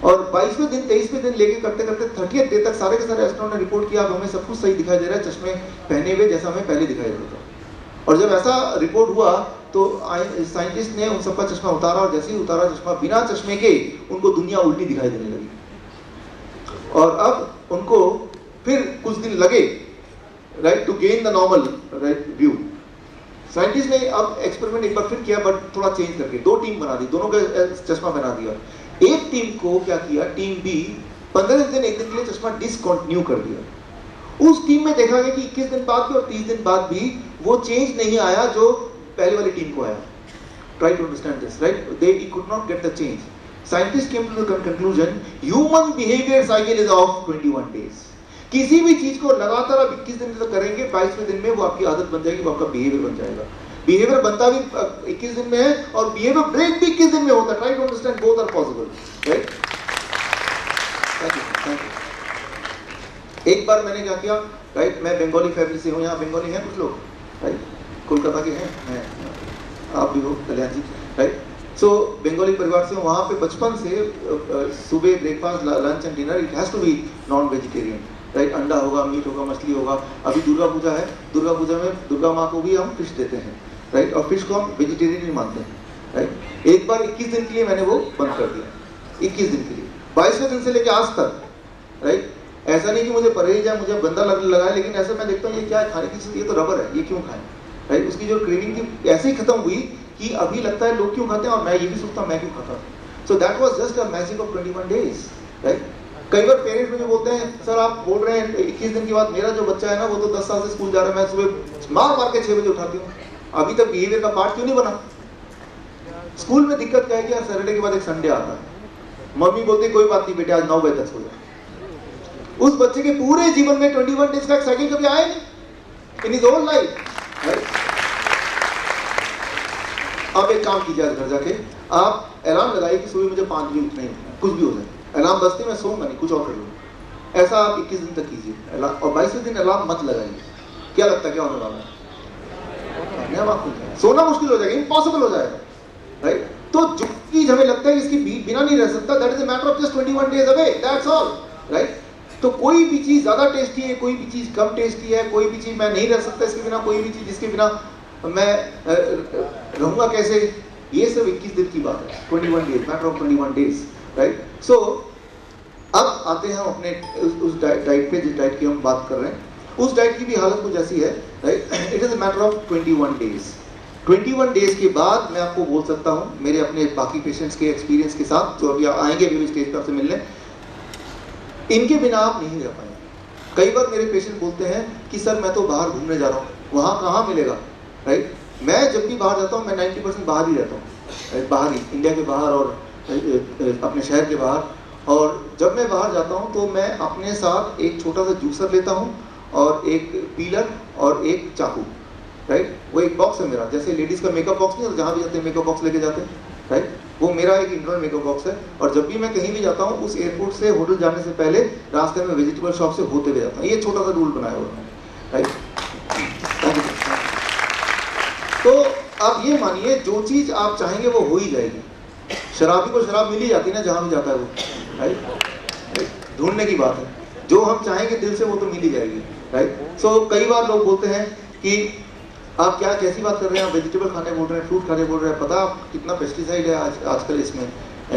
और 22वें दिन, 23वें दिन लेके करते करते 30th डे तक सारे के सारे एस्ट्रोनॉट ने रिपोर्ट किया, अब हमें सब कुछ सही दिखाई दे रहा है, चश्मे पहने हुए जैसा हमें पहले दिखाई देता था। और जब ऐसा रिपोर्ट हुआ तो साइंटिस्ट ने उन सबका चश्मा उतारा, और जैसे ही उतारा चश्मा, बिना चश्मे के उनको दुनिया उल्टी दिखाई देने लगी। और अब उनको फिर कुछ दिन लगे, right, to gain the normal right view. Scientist ने अब एक्सपेरिमेंट एक बार फिर किया, बट थोड़ा चेंज करके 2 टीम बना दी, दोनों का चश्मा बना दिया। एक टीम को क्या किया, टीम बी 15 दिन, एक दिन के लिए चश्मा डिसकंटिन्यू कर दिया। उस टीम में देखा गया कि 21 दिन बाद भी और 30 दिन बाद भी वो चेंज नहीं आया जो पहले वाली टीम को आया। Try to understand this, right? They could not get the change. Scientist came to the conclusion, human behaviour cycle is of 21 days. किसी भी चीज को लगातार आप 21 दिन तक करेंगे, 22वें दिन में वो आपकी आदत बन जाएगी, वो आपका बिहेवियर बन जाएगा। बिहेवियर बनता भी 21 दिन में है, और बिहेवियर ब्रेक भी 21 दिन में होता है। Try to understand, both are possible, right? Thank you. एक बार मैंने क्या किया, राइट, मैं बंगाली फैमिली से हूँ, यहाँ बंगाली हैं कुछ लोग, राइट, कोलकाता के हैं, आप भी हो, कल्याण जी, राइट? सो बंगाली परिवार से, वहाँ पे बचपन से सुबह breakfast, lunch and dinner it has to be non vegetarian, right? अंडा होगा, मीट होगा, मछली होगा। अभी दुर्गा पूजा है, दुर्गा पूजा में दुर्गा माँ को भी हम फिश देते हैं, राइट? और फिश को हम वेजिटेरियन ही मानते हैं, राइट? एक बार 21 दिन के लिए मैंने वो बंद कर दिया, 21 दिन के लिए, 22वें दिन से लेकर आज तक, राइट? ऐसा नहीं कि मुझे परहेज है, मुझे गंदा लगा है, लेकिन ऐसा मैं देखता हूँ ये क्या है, खाने की चीज़, ये तो रबर है, ये क्यों खाएं, राइट? उसकी जो क्रेविंग थी ऐसे ही खत्म हुई कि अभी लगता है लोग क्यों खाते हैं, और मैं ये भी सोचता हूँ मैं क्यों खाता हूँ। So that was just a magic of 21 days, right? कई बार पेरेंट्स मुझे बोलते हैं, सर आप बोल रहे हैं 21 दिन के बाद, मेरा जो बच्चा है ना वो तो 10 साल से स्कूल जा रहा है, मैं सुबह मार के 6 बजे उठाती हूँ, अभी तक बिहेवियर का पार्ट क्यों नहीं बना? स्कूल में दिक्कत क्या है कि यार सैटरडे के बाद एक संडे आता है, मम्मी बोलती कोई बात नहीं बेटे, आज 9 बजे तक सो जाए। उस बच्चे के पूरे जीवन में 21 डेज का साइकिल कभी आया नहीं, in his whole life, right? अब एक काम कीजिए, घर जाके आप अलार्म लगाइए कि सुबह मुझे 5 बजे उठना ही उठना, कुछ भी हो जाए, अलार्म बजते मैं सोऊंगा नहीं, कुछ और कर लूँगा। ऐसा आप 21 दिन तक कीजिए, और 22वें दिन अलार्म मत लगाइए। क्या लगता है क्या होने वाला है? अपने आप खुल जाएगा, सोना मुश्किल हो जाएगा, इम्पॉसिबल हो जाएगा, राइट? तो जो चीज हमें लगता है इसकी बिना नहीं रह सकता, that is a matter of just 21 days away, that's all, right? तो कोई भी चीज ज्यादा टेस्टी है, कोई भी चीज कम टेस्टी है, कोई भी चीज मैं नहीं रह सकता इसके बिना, कोई भी चीज जिसके बिना मैं रहूंगा कैसे, ये सब 21 दिन की बात है, 21 days, matter of 21 days, right? So अब आते हैं हम अपने उस डाइट पे, जिस डाइट की हम बात कर रहे हैं, उस डाइट की भी हालत कुछ ऐसी है, right? It is a matter of 21 days. 21 days के बाद मैं आपको बोल सकता हूँ, मेरे अपने बाकी पेशेंट्स के एक्सपीरियंस के साथ, जो अभी आएंगे अभी स्टेज पर आपसे मिलने, इनके बिना आप नहीं रह पाएंगे। कई बार मेरे पेशेंट बोलते हैं कि सर मैं तो बाहर घूमने जा रहा हूँ, वहाँ कहाँ मिलेगा, राइट? मैं जब भी बाहर जाता हूँ मैं 90% बाहर ही रहता हूँ, बाहर ही, इंडिया के बाहर और अपने शहर के बाहर। और जब मैं बाहर जाता हूँ तो मैं अपने साथ एक छोटा सा जूसर लेता हूँ, और एक पीलर और एक चाकू, राइट? वो एक बॉक्स है मेरा, जैसे लेडीज़ का मेकअप बॉक्स नहीं, और जहाँ भी जाते हैं मेकअप बॉक्स लेके जाते हैं, राइट? वो मेरा एक इंटरनल मेकअप बॉक्स है। और जब भी मैं कहीं भी जाता हूँ, उस एयरपोर्ट से होटल जाने से पहले रास्ते में वेजिटेबल शॉप से होते हुए जाता हूँ। ये छोटा सा रूल बनाया हुआ है, राइट? तो आप ये मानिए जो चीज आप चाहेंगे वो हो ही जाएगी। शराबी को शराब मिल ही जाती है ना जहां भी जाता है वो, राइट? ढूंढने की बात है, जो हम चाहेंगे दिल से वो तो मिल ही जाएगी, राइट? सो कई बार लोग बोलते हैं कि आप क्या कैसी बात कर रहे हैं, आप वेजिटेबल खाने बोल रहे हैं, फ्रूट खाने बोल रहे हैं, पता आप कितना पेस्टिसाइड है आजकल इसमें,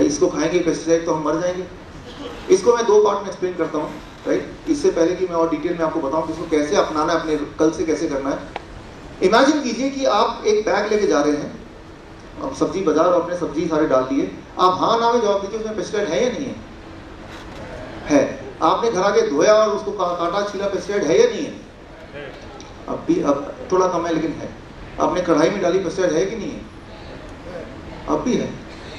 इसको खाएंगे पेस्टिसाइड तो हम मर जाएंगे। इसको मैं 2 पार्ट में एक्सप्लेन करता हूँ, राइट? इससे पहले कि मैं और डिटेल में आपको बताऊँ कि इसको कैसे अपनाना है, अपने कल से कैसे करना है। इमेजिन कीजिए कि आप एक बैग लेके जा रहे हैं, अब सब्जी बाजार और अपने सब्जी सारे डाल दिए, आप हाँ ना में जवाब दीजिए उसमें पेस्टिसाइड है या नहीं है? है। आपने घर आके धोया और उसको काटा छीला, पेस्टिसाइड है या नहीं है? अब थोड़ा कम है लेकिन है। आपने कढ़ाई में डाली, पेस्टिसाइड है कि नहीं है? अब भी है।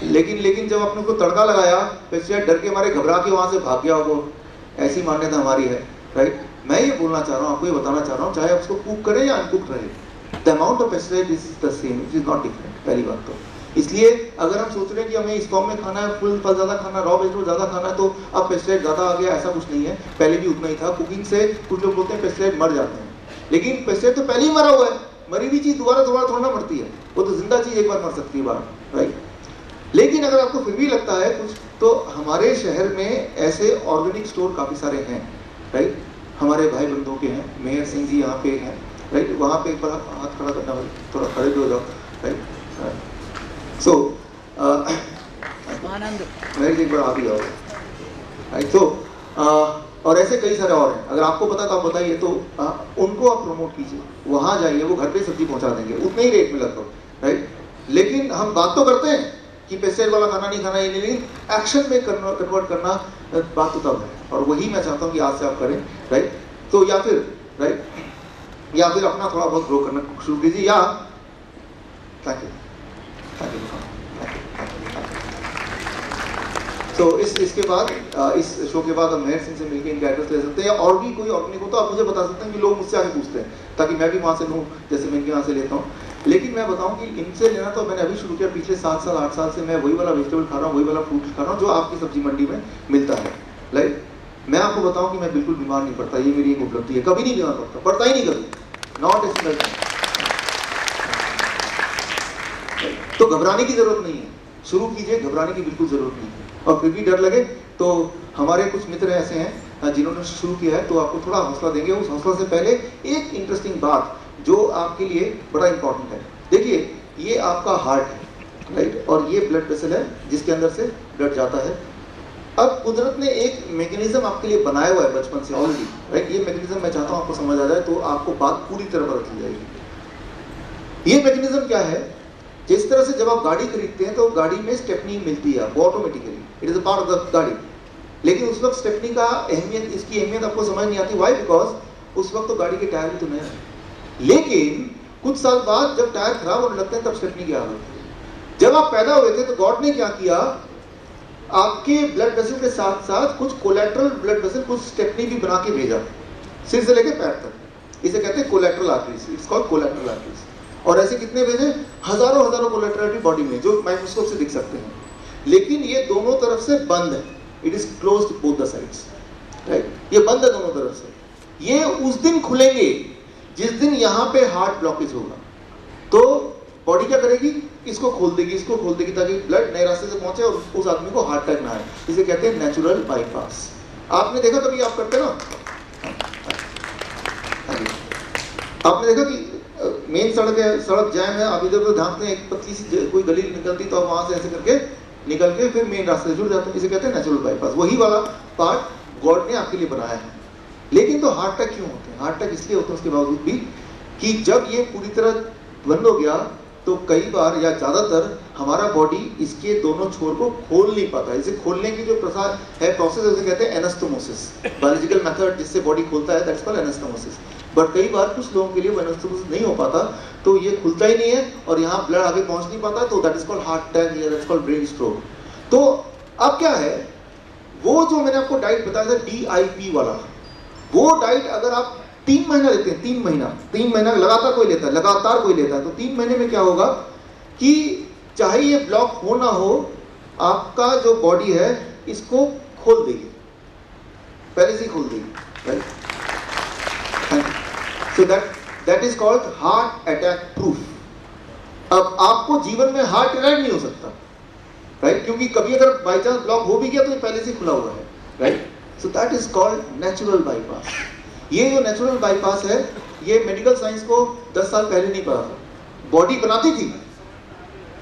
लेकिन जब आपने उसको तड़का लगाया, पेस्टिसाइड डर के मारे घबरा के वहां से भाग गया होगा, ऐसी मान्यता हमारी है, राइट? मैं ये बोलना चाह रहा हूँ, आपको ये बताना चाह रहा हूँ, चाहे आप उसको कुक करें या अनकुक रहे, the amount of pesticide is the same, it is not different. पहली बात तो इसलिए अगर हम सोच रहे हैं कि हमें इस फॉर्म में खाना है, फल ज़्यादा खाना, रॉ वेजिटेबल ज़्यादा खाना है, तो अब पेस्टिसाइड ज़्यादा आ गया, ऐसा कुछ नहीं है। पहले भी उतना ही था। कुकिंग से कुछ लोग बोलते हैं पेस्टिसाइड मर जाते हैं, लेकिन पेस्टिसाइड तो पहले ही मरा हुआ है। मरी हुई चीज़ दोबारा थोड़ा ना मरती है, वो तो जिंदा चीज़ एक बार मर सकती है बार, राइट? लेकिन अगर आपको फिर भी लगता है कुछ, तो हमारे शहर में ऐसे ऑर्गेनिक स्टोर काफ़ी सारे हैं, राइट? हमारे भाई बंधुओं के हैं, मेहर सिंह जी यहाँ पे हैं, राइट? वहाँ पे एक बार हाथ खड़ा करना, थोड़ा खड़े भी हो जाओ, राइट? सो मेहर जी एक बार आप ही आओ, राइट? तो और ऐसे कई सारे और हैं, अगर आपको पता तो आप बताइए। तो उनको आप प्रमोट कीजिए, वहाँ जाइए, वो घर पे सब्जी पहुँचा देंगे उतने ही रेट में लगभग, राइट? लेकिन हम बात तो करते हैं कि पेस्टिसाइड वाला खाना नहीं खाना, ये नहीं, लेकिन एक्शन में कन्वर्ट करना बात तो तब है, और वही मैं चाहता हूँ कि आज से आप करें, राइट? तो या फिर अपना थोड़ा बहुत ग्रो करना शुरू कीजिए, या थैंक यू। तो इसके बाद इस शो के बाद हम मेहर सिंह से मिलकर इनके एड्रेस ले सकते हैं, या और भी कोई ऑर्गेनिक हो तो आप मुझे बता सकते हैं कि लोग मुझसे आगे पूछते हैं, ताकि मैं भी वहाँ से लूँ जैसे मैं इनके यहाँ से लेता हूँ। लेकिन मैं बताऊं कि इनसे लेना तो मैंने अभी शुरू किया, पिछले 7 साल 8 साल से मैं वही वाला वेजिटेबल खा रहा हूँ, वही वाला फ्रूट खा रहा हूँ जो आपकी सब्जी मंडी में मिलता है, राइट? मैं आपको बताऊं कि मैं बिल्कुल बीमार नहीं पड़ता, ये मेरी एक उपलब्धि है, कभी नहीं बीमार पड़ता ही नहीं कभी, नॉट ए सिंगल टाइम। तो घबराने की जरूरत नहीं है, शुरू कीजिए, घबराने की बिल्कुल जरूरत नहीं है। और फिर भी डर लगे तो हमारे कुछ मित्र ऐसे हैं जिन्होंने शुरू किया है, तो आपको थोड़ा हौसला देंगे। उस हौसला से पहले एक इंटरेस्टिंग बात जो आपके लिए बड़ा इंपॉर्टेंट है, देखिए ये आपका हार्ट है, राइट? और ये ब्लड वेसल है जिसके अंदर से ब्लड जाता है। अब कुदरत ने एक मैकेनिज्म आपके लिए बनाया हुआ है बचपन से ऑलरेडी, राइट? ये मैकेनिज्म मैं चाहता हूँ आपको समझ आ जाए तो आपको बात पूरी तरह पता चल जाएगी। ये मैकेनिज्म क्या है? जिस तरह से जब आप गाड़ी खरीदते हैं तो गाड़ी में स्टेपनी मिलती है आपको automatically, it is a part of the गाड़ी। लेकिन उस वक्त स्टेपनी का अहमियत, इसकी अहमियत आपको समझ नहीं आती। व्हाई? बिकॉज उस वक्त तो गाड़ी के टायर भी तो नए हैं। लेकिन कुछ साल बाद जब टायर खराब होने लगते हैं तब स्टेपनी की हालत है। जब आप पैदा हुए थे तो गॉड ने क्या किया, आपके ब्लड वेसल के साथ साथ कुछ कोलैटरल ब्लड वेसल, कुछ स्टेपनी भी बना के भेजा, सिर से लेके पैर तक। इसे कहते हैं collateral arteries, it's called collateral arteries. और ऐसे कितने भेजे? हजारों कोलैटरल बॉडी में जो माइक्रोस्कोप से दिख सकते हैं। लेकिन ये दोनों तरफ से बंद है, it is closed both the sides, right? ये बंद है दोनों तरफ से। ये उस दिन खुलेंगे जिस दिन यहाँ पे हार्ट ब्लॉकेज होगा, तो बॉडी क्या करेगी? इसको खोल देगी ताकि ब्लड नए रास्ते से पहुंचे और उस आदमी को हार्ट अटैक ना आए। इसे कहते हैं नेचुरल बाईपास। आपने देखा कभी, आप करते ना, आपने देखा कि मेन सड़क है, सड़क जैम है, आप इधर उधर झांकते हैं, एक पतली सी कोई गली निकलती तो आप वहां से ऐसे करके निकल के फिर मेन रास्ते से जुड़ जाते हैं। इसे कहते हैं नेचुरल बाईपास। वही वाला पार्ट गॉड ने आपके लिए बनाया है। लेकिन तो हार्ट अटैक क्यों होते हैं? हार्ट अटैक इसलिए होते हैं उसके बावजूद भी कि जब ये पूरी तरह बंद हो गया तो कई बार या ज्यादातर हमारा बॉडी इसके दोनों छोर को खोल नहीं पाता। इसे खोलने की जो प्रोसेस है उसे कहते हैं एनास्टोमोसिस, बायोलॉजिकल मेथड जिससे बॉडी खोलता है, दैट्स कॉल्ड एनास्टोमोसिस। बट कई बार कुछ लोगों के लिए वो एनास्टोमोसिस नहीं हो पाता, तो ये खुलता ही नहीं है और यहाँ ब्लड आगे पहुंच नहीं पाता, तो that is called heart attack या दैट्स कॉल्ड ब्रेन स्ट्रोक। तो अब क्या है, वो जो मैंने आपको डाइट बताया था DIP वाला, वो डाइट अगर आप 3 महीना लेते हैं, 3 महीना लगातार कोई लेता है, तो 3 महीने में क्या होगा कि चाहे ये ब्लॉक हो ना हो, आपका जो बॉडी है इसको खोल देगी, पहले से ही खोल देगी, right? So that is called heart attack proof, आपको जीवन में हार्ट अटैक नहीं हो सकता, राइट? क्योंकि कभी अगर बाई चांस ब्लॉक हो भी गया तो ये पहले से खुला हुआ है, right? So that is called natural bypass. ये जो नेचुरल बाईपास है, ये मेडिकल साइंस को 10 साल पहले नहीं पता था। बॉडी बनाती थी,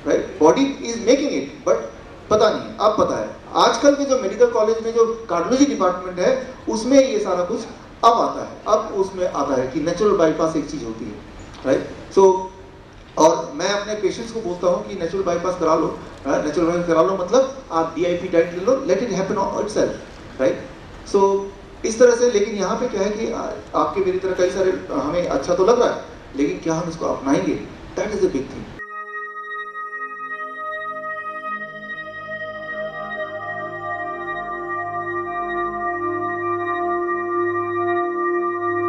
right? Body is making it, but पता नहीं, अब पता है। आजकल के जो मेडिकल कॉलेज में जो कार्डियोलॉजी डिपार्टमेंट है, उसमें ये सारा कुछ अब आता है, अब उसमें आता है कि नेचुरल बाईपास एक चीज होती है, राइट? सो और मैं अपने पेशेंट्स को बोलता हूँ कि नेचुरल बाईपास करा लो। नेचुरल बाईपास करा लो मतलब आप DIP डाइट ले लो, let it happen on itself, right? So इस तरह से। लेकिन यहाँ पे क्या है कि आपके मेरी तरह कई सारे हमें अच्छा तो लग रहा है, लेकिन क्या हम इसको अपनाएंगे, that is a big thing.